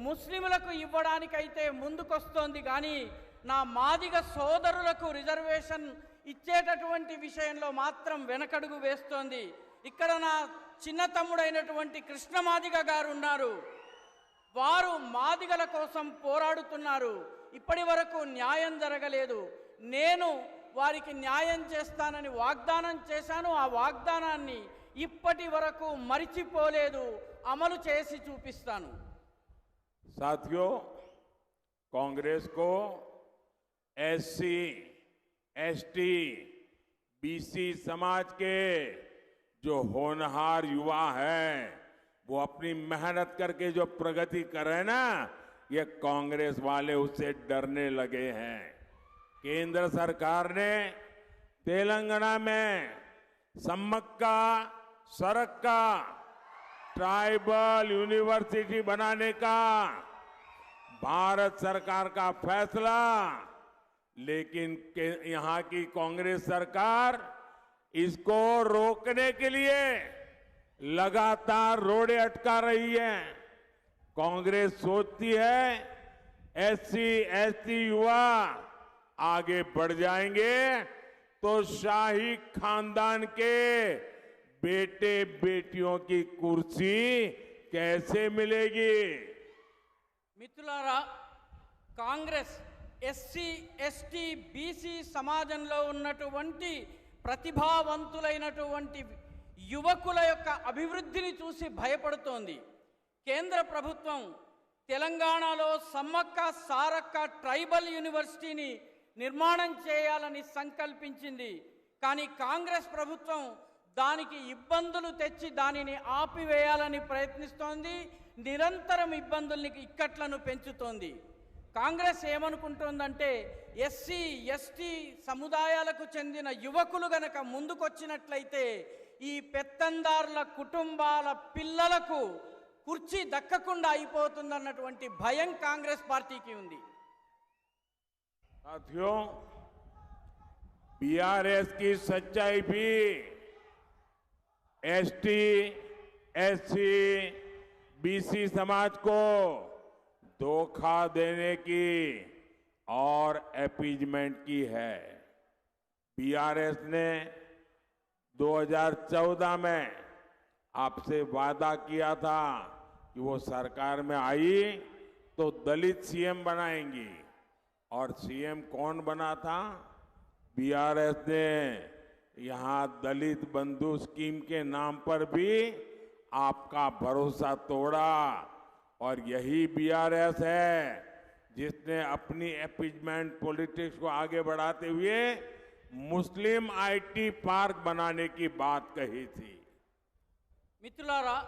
ముస్లింలకు ఇవ్వడానికైతే ముందుకొస్తోంది, కానీ నా మాదిగ సోదరులకు రిజర్వేషన్ ఇచ్చేటటువంటి విషయంలో మాత్రం వెనకడుగు వేస్తోంది. ఇక్కడ నా చిన్న తమ్ముడైనటువంటి కృష్ణ మాదిగ గారు ఉన్నారు. వారు మాదిగల కోసం పోరాడుతున్నారు. ఇప్పటి వరకు న్యాయం జరగలేదు. నేను వారికి న్యాయం చేస్తానని వాగ్దానం చేశాను. ఆ వాగ్దానాన్ని ఇప్పటి వరకు మరిచిపోలేదు, అమలు చేసి చూపిస్తాను. साथियों, कांग्रेस को एससी, एसटी, बीसी समाज के जो होनहार युवा हैं, वो अपनी मेहनत करके जो प्रगति कर रहे हैं ना, ये कांग्रेस वाले उससे डरने लगे हैं। केंद्र सरकार ने तेलंगाना में सम्मक्का सरक्का ट्राइबल यूनिवर्सिटी बनाने का भारत सरकार का फैसला, लेकिन यहां की कांग्रेस सरकार इसको रोकने के लिए लगातार रोड़े अटका रही है। कांग्रेस सोचती है एससी, एसटी युवा आगे बढ़ जाएंगे तो शाही खानदान के बेटे बेटियों की कुर्सी कैसे मिलेगी? మిత్రులారా, కాంగ్రెస్ ఎస్సీ, ఎస్టీ, బీసీ సమాజంలో ఉన్నటువంటి ప్రతిభావంతులైనటువంటి యువకుల యొక్క అభివృద్ధిని చూసి భయపడుతోంది. కేంద్ర ప్రభుత్వం తెలంగాణలో సమ్మక్క సారక్క ట్రైబల్ యూనివర్సిటీని నిర్మాణం చేయాలని సంకల్పించింది. కానీ కాంగ్రెస్ ప్రభుత్వం దానికి ఇబ్బందులు తెచ్చి దానిని ఆపివేయాలని ప్రయత్నిస్తోంది. నిరంతరం ఇబ్బందుల్ని ఇక్కట్లను పెంచుతోంది. కాంగ్రెస్ ఏమనుకుంటుందంటే ఎస్సీ ఎస్టీ సముదాయాలకు చెందిన యువకులు గనక ముందుకొచ్చినట్లయితే ఈ పెత్తందారుల కుటుంబాల పిల్లలకు కుర్చీ దక్కకుండా అయిపోతుందన్నటువంటి భయం కాంగ్రెస్ పార్టీకి ఉంది. साथियों, बीआरएस की सच्चाई भी एसटी, एससी, बीसी समाज को धोखा देने की और अपीजमेंट की है। बीआरएस ने 2014 में आपसे वादा किया था कि वो सरकार में आई तो दलित सीएम बनाएंगी, और सीएम कौन बना था? बीआरएस ने यहां दलित बंधु स्कीम के नाम पर भी आपका भरोसा तोड़ा, और यही बीआरएस है जिसने अपनी अपीजमेंट पॉलिटिक्स को आगे बढ़ाते हुए मुस्लिम आईटी पार्क बनाने की बात कही थी। మిత్రులారా,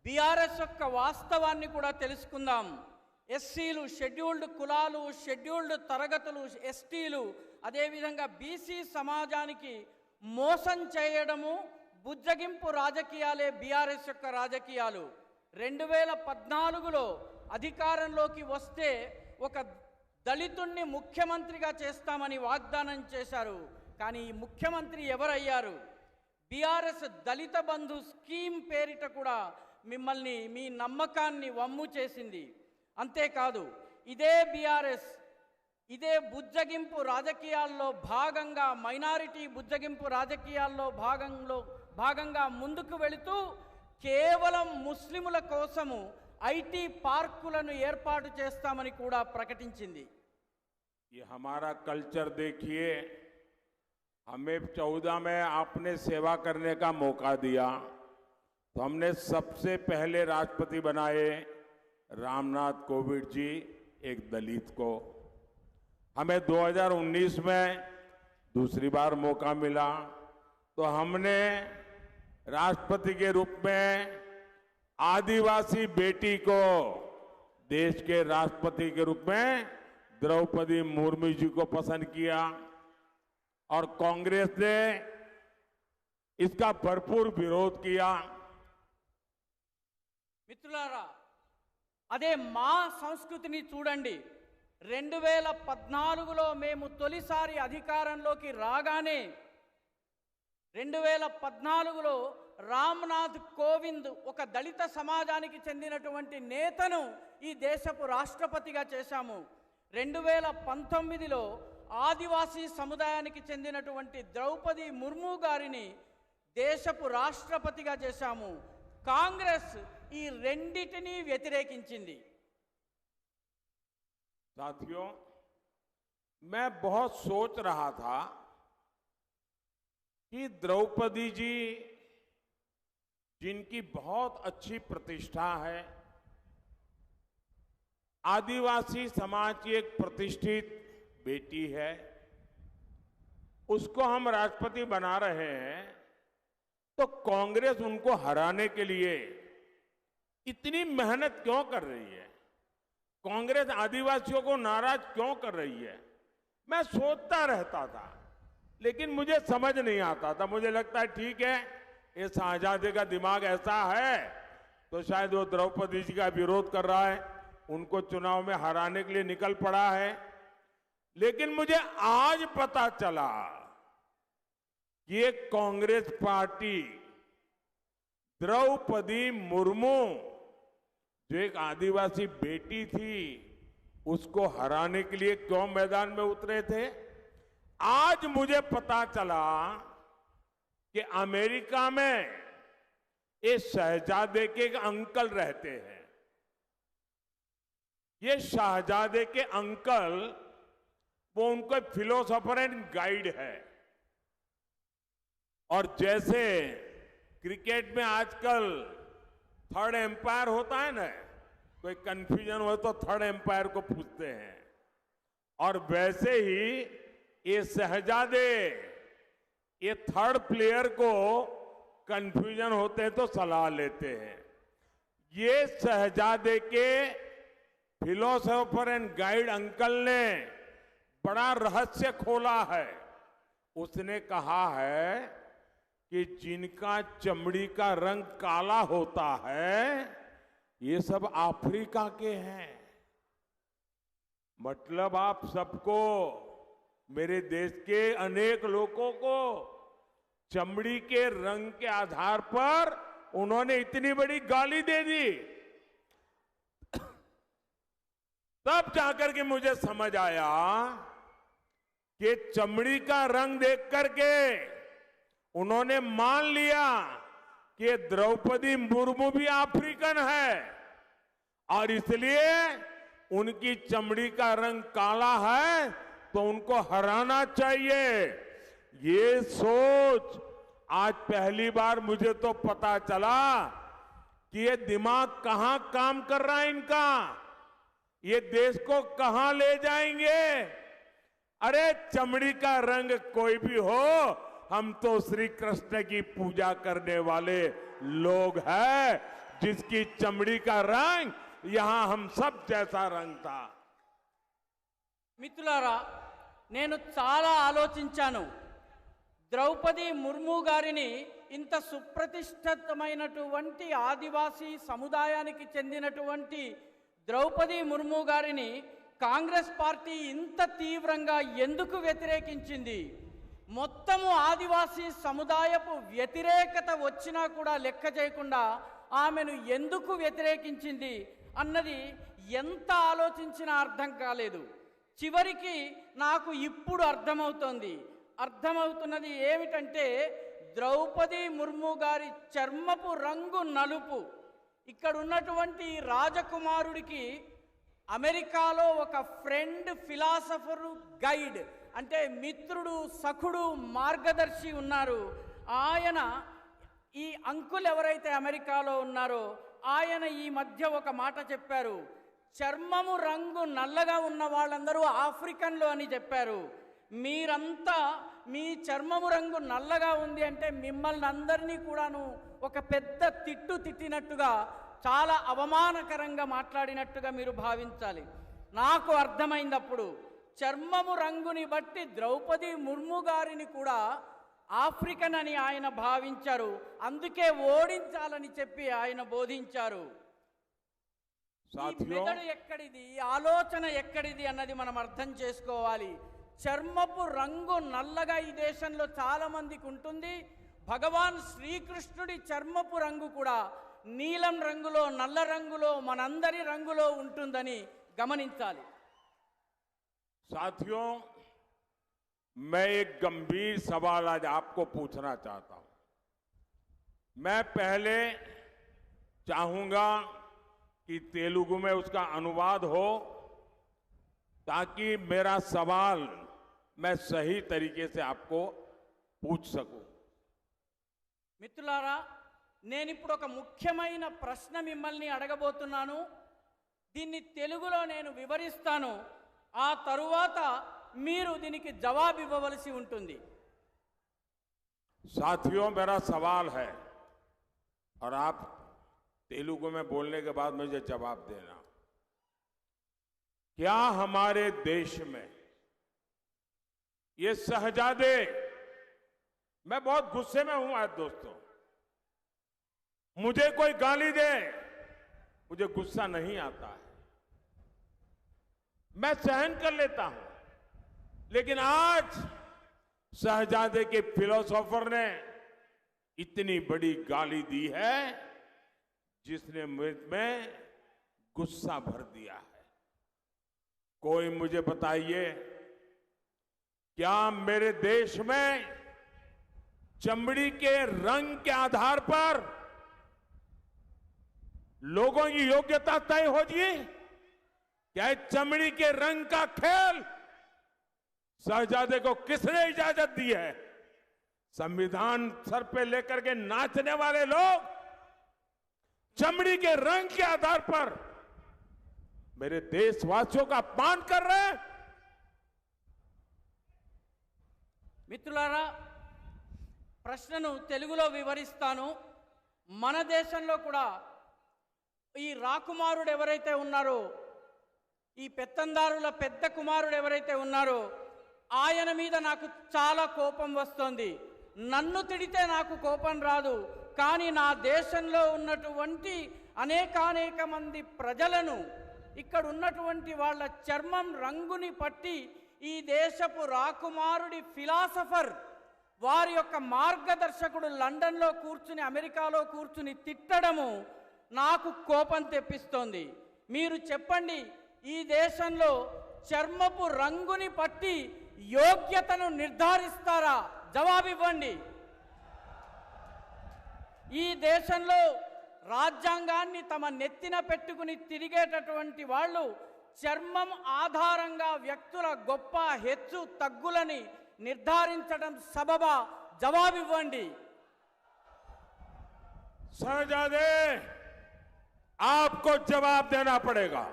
బీఆర్ఎస్ యొక్క వాస్తవాన్ని కూడా తెలుసుకుందాం. ఎస్సీలు, షెడ్యూల్డ్ కులాలు, షెడ్యూల్డ్ తరగతులు, ఎస్టీలు, అదేవిధంగా బీసీ సమాజానికి మోసం చేయడము, బుజ్జగింపు రాజకీయాలే బీఆర్ఎస్ యొక్క రాజకీయాలు. 2014లో అధికారంలోకి వస్తే ఒక దళితుణ్ణి ముఖ్యమంత్రిగా చేస్తామని వాగ్దానం చేశారు. కానీ ఈ ముఖ్యమంత్రి ఎవరయ్యారు? బీఆర్ఎస్ దళిత బంధు స్కీమ్ పేరిట కూడా మిమ్మల్ని, మీ నమ్మకాన్ని వమ్ము చేసింది. అంతేకాదు, ఇదే బీఆర్ఎస్ ఇదే బుజ్జగింపు రాజకీయాల్లో భాగంగా, మైనారిటీ బుజ్జగింపు రాజకీయాల్లో భాగంగా ముందుకు వెళుతూ కేవలం ముస్లిముల కోసము ఐటీ పార్కులను ఏర్పాటు చేస్తామని కూడా ప్రకటించింది. ये हमारा कल्चर देखिए, हमें 14 में आपने सेवा करने का मौका दिया तो हमने सबसे पहले राष्ट्रपति बनाए रामनाथ कोविंद जी, एक दलित को। हमें 2019 में दूसरी बार मौका मिला तो हमने राष्ट्रपति के रूप में आदिवासी बेटी को देश के राष्ट्रपति के रूप में द्रौपदी मुर्मू जी को पसंद किया, और कांग्रेस ने इसका भरपूर विरोध किया। మిత్రులారా, అదే మా సంస్కృతిని చూడండి. 2014లో మేము తొలిసారి అధికారంలోకి రాగానే 2014లో రామ్నాథ్ కోవింద్ ఒక దళిత సమాజానికి చెందినటువంటి నేతను ఈ దేశపు రాష్ట్రపతిగా చేశాము. 2019లో ఆదివాసీ సముదాయానికి చెందినటువంటి ద్రౌపది ముర్ము గారిని దేశపు రాష్ట్రపతిగా చేశాము. కాంగ్రెస్ ఈ రెండిటిని వ్యతిరేకించింది. साथियों, मैं बहुत सोच रहा था कि द्रौपदी जी, जिनकी बहुत अच्छी प्रतिष्ठा है, आदिवासी समाज की एक प्रतिष्ठित बेटी है, उसको हम राष्ट्रपति बना रहे हैं, तो कांग्रेस उनको हराने के लिए इतनी मेहनत क्यों कर रही है? कांग्रेस आदिवासियों को नाराज क्यों कर रही है? मैं सोचता रहता था, लेकिन मुझे समझ नहीं आता था। मुझे लगता है ठीक है, ये शाहजादे का दिमाग ऐसा है तो शायद वो द्रौपदी जी का विरोध कर रहा है, उनको चुनाव में हराने के लिए निकल पड़ा है। लेकिन मुझे आज पता चला कि ये कांग्रेस पार्टी द्रौपदी मुर्मू, जो एक आदिवासी बेटी थी, उसको हराने के लिए क्यों मैदान में उतरे थे। आज मुझे पता चला कि अमेरिका में ये शहजादे के एक अंकल रहते हैं। ये शहजादे के अंकल, वो उनको फिलोसोफर एंड गाइड है। और जैसे क्रिकेट में आजकल थर्ड एम्पायर होता है ना, कोई कंफ्यूजन हो तो थर्ड एम्पायर को पूछते हैं, और वैसे ही ये शहजादे, ये थर्ड प्लेयर को कंफ्यूजन होते हैं तो सलाह लेते हैं। ये शहजादे के फिलोसोफर एंड गाइड अंकल ने बड़ा रहस्य खोला है। उसने कहा है कि जिनका चमड़ी का रंग काला होता है ये सब अफ्रीका के हैं। मतलब आप सबको, मेरे देश के अनेक लोगों को चमड़ी के रंग के आधार पर उन्होंने इतनी बड़ी गाली दे दी। तब जाकर के मुझे समझ आया कि चमड़ी का रंग देख करके उन्होंने मान लिया कि द्रौपदी मुर्मू भी अफ्रीकन है और इसलिए उनकी चमड़ी का रंग काला है तो उनको हराना चाहिए। ये सोच आज पहली बार मुझे तो पता चला कि ये दिमाग कहां काम कर रहा है इनका, ये देश को कहां ले जाएंगे। अरे चमड़ी का रंग कोई भी हो, हम तो श्री कृष्ण की पूजा करने वाले लोग हैं, जिसकी चमड़ी का रंग यहां हम सब जैसा रंग था। మిత్రులారా, నేను చాలా ఆలోచించాను. ద్రౌపది ముర్ము గారిని ఇంత సుప్రతిష్ఠితమైనటువంటి ఆదివాసీ సముదాయానికి చెందినటువంటి ద్రౌపది ముర్ము గారిని కాంగ్రెస్ పార్టీ ఇంత తీవ్రంగా ఎందుకు వ్యతిరేకించింది? మొత్తము ఆదివాసీ సముదాయపు వ్యతిరేకత వచ్చినా కూడా లెక్క చేయకుండా ఆమెను ఎందుకు వ్యతిరేకించింది అన్నది ఎంత ఆలోచించినా అర్థం కాలేదు. చివరికి నాకు ఇప్పుడు అర్థమవుతున్నది ఏమిటంటే, ద్రౌపది ముర్ము గారి చర్మపు రంగు నలుపు. ఇక్కడ ఉన్నటువంటి రాజకుమారుడికి అమెరికాలో ఒక ఫ్రెండ్, ఫిలాసఫరు, గైడ్ అంటే మిత్రుడు, సఖుడు, మార్గదర్శి ఉన్నారు. ఆయన ఈ అంకుల్ ఎవరైతే అమెరికాలో ఉన్నారో ఆయన ఈ మధ్య ఒక మాట చెప్పారు. చర్మము రంగు నల్లగా ఉన్న వాళ్ళందరూ ఆఫ్రికన్లు అని చెప్పారు. మీరంతా మీ చర్మము రంగు నల్లగా ఉంది అంటే మిమ్మల్ని అందరినీ కూడాను ఒక పెద్ద తిట్టినట్టుగా, చాలా అవమానకరంగా మాట్లాడినట్టుగా మీరు భావించాలి. నాకు అర్థమైందప్పుడు చర్మము రంగుని బట్టి ద్రౌపది ముర్ము గారిని కూడా ఆఫ్రికన్ అని ఆయన భావించారు. అందుకే ఓడించాలని చెప్పి ఆయన బోధించారు. మెదడు ఎక్కడిది, ఆలోచన ఎక్కడిది అన్నది మనం అర్థం చేసుకోవాలి. చర్మపు రంగు నల్లగా ఈ దేశంలో చాలా మందికి ఉంటుంది. భగవాన్ శ్రీకృష్ణుడి చర్మపు రంగు కూడా నీలం రంగులో, నల్ల రంగులో, మనందరి రంగులో ఉంటుందని గమనించాలి. साथियों, मैं एक गंभीर सवाल आज आपको पूछना चाहता हूं. मैं पहले चाहूंगा कि तेलुगु में उसका अनुवाद हो ताकि मेरा सवाल मैं सही तरीके से आपको पूछ सकूं. మిత్రులారా, నేను ఇప్పుడు ఒక ముఖ్యమైన ప్రశ్న మిమ్మల్ని అడగబోతున్నాను. దీన్ని తెలుగులో నేను వివరిస్తాను. ఆ తరువాత మీరు దీనికి జవాబు ఇవ్వవలసి ఉంటుంది. साथियों, मेरा सवाल है और आप तेलुगु में बोलने के बाद मुझे जवाब देना. क्या हमारे देश में ये शहजादे, मैं बहुत गुस्से में हूं आज दोस्तों, मुझे कोई गाली दे मुझे गुस्सा नहीं आता है, मैं सहन कर लेता हूं, लेकिन आज शहजादे के फिलोसोफर ने इतनी बड़ी गाली दी है जिसने में गुस्सा भर दिया है. कोई मुझे बताइए, क्या मेरे देश में चमड़ी के रंग के आधार पर लोगों की योग्यता तय होगी? क्या चमड़ी के रंग का खेल शहजादे को किसने इजाजत दी है? संविधान सर पे लेकर के नाचने वाले लोग चमड़ी के रंग के आधार पर मेरे देशवासियों का अपमान कर रहे हैं. మిత్రులారా, ప్రశ్నను తెలుగులో వివరిస్తాను. మన దేశంలో కూడా ఈ రాకుమారుడు ఎవరైతే ఉన్నారో ఈ పెత్తందారుల పెద్ద కుమారుడు ఎవరైతే ఉన్నారో ఆయన మీద నాకు చాలా కోపం వస్తుంది. నన్ను తిడితే నాకు కోపం రాదు, కానీ నా దేశంలో ఉన్నటువంటి అనేక మంది ప్రజలను, ఇక్కడ ఉన్నటువంటి వాళ్ళ చర్మం రంగుని పట్టి ఈ దేశపు రాకుమారుడి ఫిలాసఫర్ వారి యొక్క మార్గదర్శకుడు లండన్లో కూర్చుని అమెరికాలో కూర్చుని తిట్టడము నాకు కోపం తెప్పిస్తోంది. మీరు చెప్పండి, ఈ దేశంలో చర్మపు రంగుని పట్టి యోగ్యతను నిర్ధారిస్తారా? జవాబివ్వండి. ఈ దేశంలో రాజ్యాంగాన్ని తమ నెత్తిన పెట్టుకుని తిరిగేటటువంటి వాళ్ళు చర్మం ఆధారంగా వ్యక్తుల గొప్ప హెచ్చు తగ్గులని నిర్ధారించడం సబబా? జవాబివ్వండి. शहजादे, आपको जवाब देना पड़ेगा।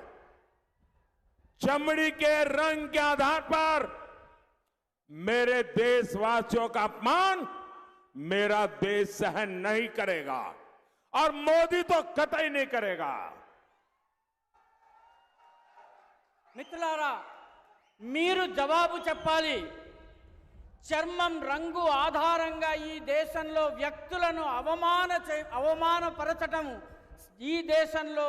चमड़ी के रंग के आधार पर मेरे देशवासियों का अपमान मेरा देश सहन नहीं करेगा और मोदी तो कतई नहीं करेगा। మిత్రులారా, మీరు జవాబు చెప్పాలి. చర్మం రంగు ఆధారంగా ఈ దేశంలో వ్యక్తులను అవమానపరచటము ఈ దేశంలో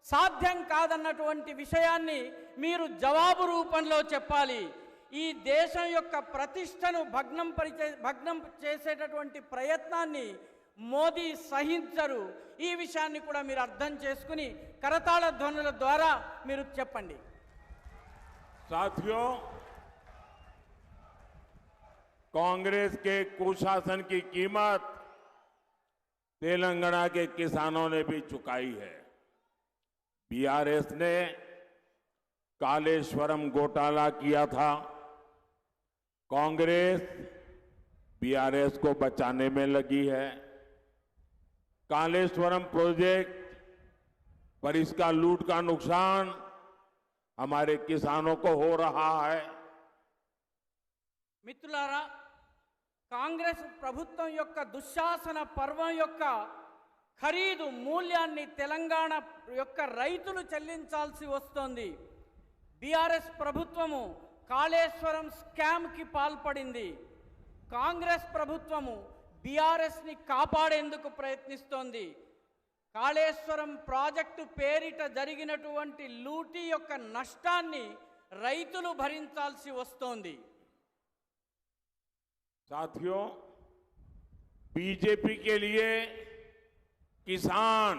సాధ్యం కాదన్నటువంటి విషయాన్ని మీరు జవాబు రూపంలో చెప్పాలి. ఈ దేశం యొక్క ప్రతిష్టను భగ్నం చేసేటటువంటి ప్రయత్నాన్ని మోదీ సహించరు. ఈ విషయాన్ని కూడా మీరు అర్థం చేసుకుని కరతాళ ధ్వనుల ద్వారా మీరు చెప్పండి. साथियों, कांग्रेस के कुशासन की कीमत तेलंगाना के किसानों ने भी चुकाई है। बीआरएस ने कालेश्वरम घोटाला किया था। कांग्रेस बीआरएस को बचाने में लगी है। कालेश्वरम प्रोजेक्ट पर इसका लूट का नुकसान हमारे किसानों को हो रहा है। మిత్రులారా, కాంగ్రెస్ ప్రభుత్వం యొక్క దుశ్శాసన పర్వం యొక్క ఖరీదు మూల్యాన్ని తెలంగాణ యొక్క రైతులు చెల్లించాల్సి వస్తోంది. బీఆర్ఎస్ ప్రభుత్వము కాళేశ్వరం స్కామ్కి పాల్పడింది. కాంగ్రెస్ ప్రభుత్వము బీఆర్ఎస్ని కాపాడేందుకు ప్రయత్నిస్తోంది. కాళేశ్వరం ప్రాజెక్టు పేరిట జరిగినటువంటి లూటీ యొక్క నష్టాన్ని రైతులు భరించాల్సి వస్తోంది. साथियों, बीजेपी के लिए किसान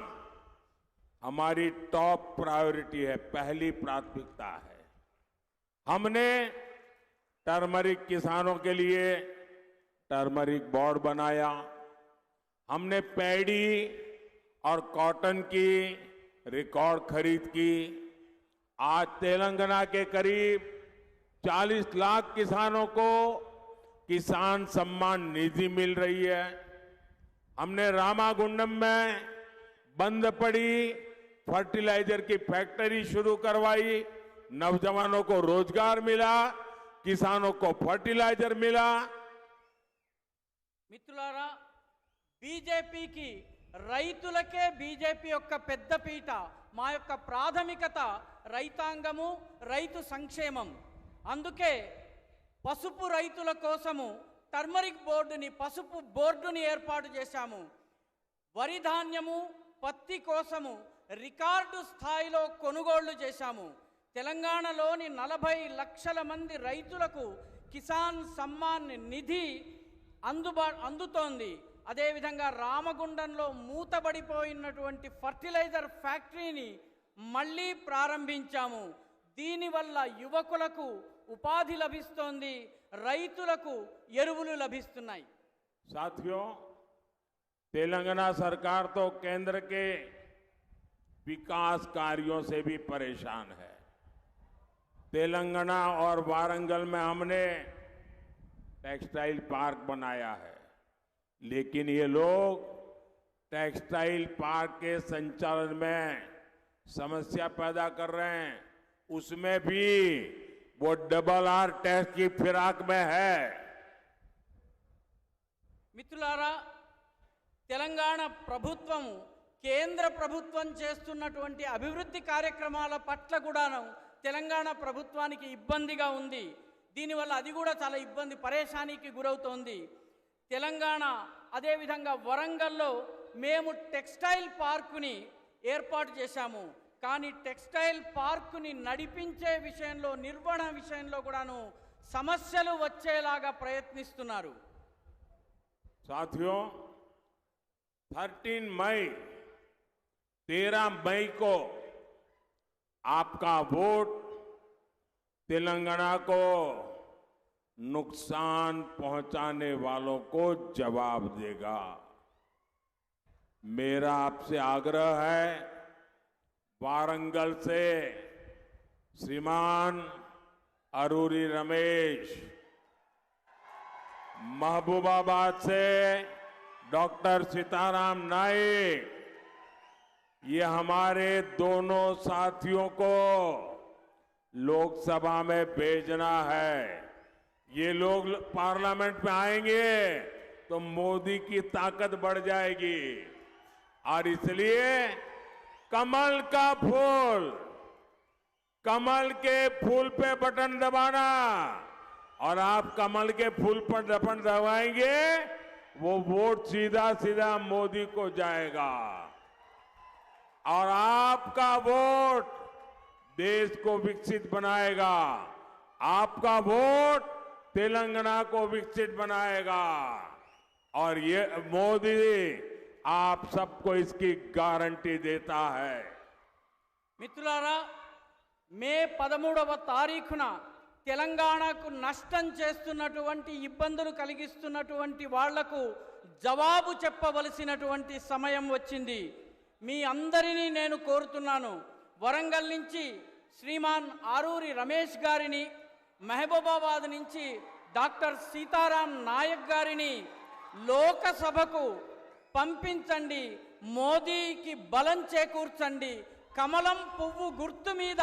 हमारी टॉप प्रायोरिटी है, पहली प्राथमिकता है। हमने टर्मरिक किसानों के लिए टर्मरिक बोर्ड बनाया। हमने पैडी और कॉटन की रिकॉर्ड खरीद की। आज तेलंगाना के करीब 40 लाख किसानों को किसान सम्मान निधि मिल रही है। हमने रामागुंडम में बंद पड़ी फर्टिलाइजर की फैक्ट्री शुरू करवाई। नौजवानों को रोजगार मिला, किसानों को फर्टिलाइजर मिला। మిత్రులారా, బీజేపీకి రైతులకే బీజేపీ యొక్క పెద్దపీట. మా యొక్క ప్రాథమికత రైతాంగము, రైతు సంక్షేమం. అందుకే పసుపు రైతుల కోసము టర్మరిక్ బోర్డుని, పసుపు బోర్డుని ఏర్పాటు చేశాము. వరి ధాన్యము, పత్తి కోసము రికార్డు స్థాయిలో కొనుగోళ్లు చేశాము. తెలంగాణలోని 40 లక్షల మంది రైతులకు కిసాన్ సమ్మాన్ నిధి అందుతోంది. అదేవిధంగా రామగుండంలో మూతబడిపోయినటువంటి ఫర్టిలైజర్ ఫ్యాక్టరీని మళ్ళీ ప్రారంభించాము. దీనివల్ల యువకులకు ఉపాధి లభిస్తోంది, రైతులకు ఎరువులు లభిస్తున్నాయి. साथियों, तेलंगाना सरकार तो केंद्र के विकास कार्यों से भी परेशान है। तेलंगाना और वारंगल में हमने टेक्सटाइल पार्क बनाया है, लेकिन ये लोग टेक्सटाइल पार्क के संचालन में समस्या पैदा कर रहे हैं। उसमें भी वो RRR टैक्स की फिराक में है। మిత్రులారా, తెలంగాణ ప్రభుత్వం కేంద్ర ప్రభుత్వం చేస్తున్నటువంటి అభివృద్ధి కార్యక్రమాల పట్ల కూడాను తెలంగాణ ప్రభుత్వానికి ఇబ్బందిగా ఉంది. దీనివల్ల అది కూడా చాలా ఇబ్బంది పరేషానికి గురవుతోంది. తెలంగాణ అదేవిధంగా వరంగల్లో మేము టెక్స్టైల్ పార్కుని ఏర్పాటు చేశాము. కానీ టెక్స్టైల్ పార్కుని నడిపించే విషయంలో, నిర్వహణ విషయంలో కూడాను సమస్యలు వచ్చేలాగా ప్రయత్నిస్తున్నారు. साथियों, 13 मई को आपका वोट तेलंगाना को नुकसान पहुंचाने वालों को जवाब देगा। मेरा आपसे आग्रह है, वारंगल से श्रीमान अरूरी रमेश, महबूबाबाद से डॉक्टर सीताराम नाइक, ये हमारे दोनों साथियों को लोकसभा में भेजना है। ये लोग पार्लियामेंट में आएंगे तो मोदी की ताकत बढ़ जाएगी। और इसलिए कमल का फूल, कमल के फूल पे बटन दबाना, और आप कमल के फूल पर बटन दबाएंगे, वो वोट सीधा सीधा मोदी को जाएगा। और आपका वोट देश को विकसित बनाएगा, आपका वोट तेलंगाना को विकसित बनाएगा। और ये मोदी आप सबको इसकी गारंटी देता है। మిత్రులారా, మే 13వ తారీఖున తెలంగాణకు నష్టం చేస్తున్నటువంటి, ఇబ్బందులు కలిగిస్తున్నటువంటి వాళ్లకు జవాబు చెప్పవలసినటువంటి సమయం వచ్చింది. మీ అందరినీ నేను కోరుతున్నాను, వరంగల్ నుంచి శ్రీమాన్ ఆరూరి రమేష్ గారిని, మహబూబాబాద్ నుంచి డాక్టర్ సీతారాం నాయక్ గారిని లోకసభకు పంపించండి. మోదీకి బలం చేకూర్చండి. కమలం పువ్వు గుర్తు మీద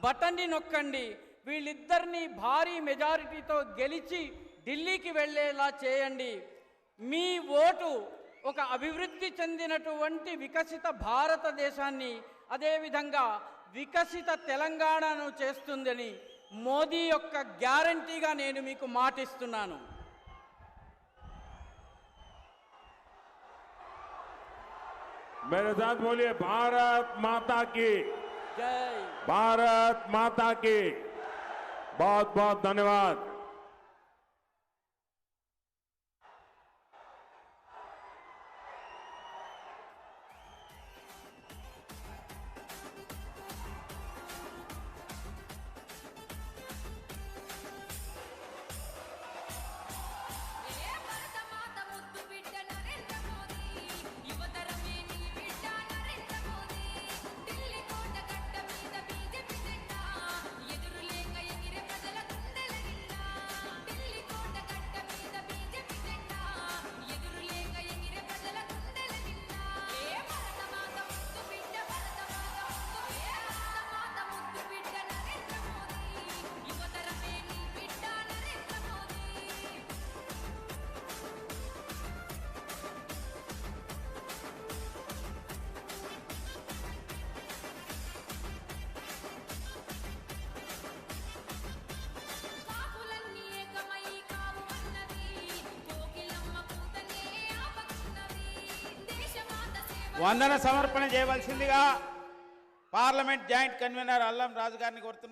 బటన్ని నొక్కండి. వీళ్ళిద్దరినీ భారీ మెజారిటీతో గెలిచి ఢిల్లీకి వెళ్ళేలా చేయండి. మీ ఓటు ఒక అభివృద్ధి చెందినటువంటి వికసిత భారతదేశాన్ని, అదేవిధంగా వికసిత తెలంగాణను చేస్తుందని మోదీ యొక్క గ్యారంటీగా నేను మీకు మాటిస్తున్నాను. मेरे साथ बोलिए, भारत माता की జై. भारत माता की। बहुत बहुत धन्यवाद। వందన సమర్పణ చేయవలసిందిగా పార్లమెంట్ జాయింట్ కన్వీనర్ అల్లం రాజు గారిని కోరుతున్నాను.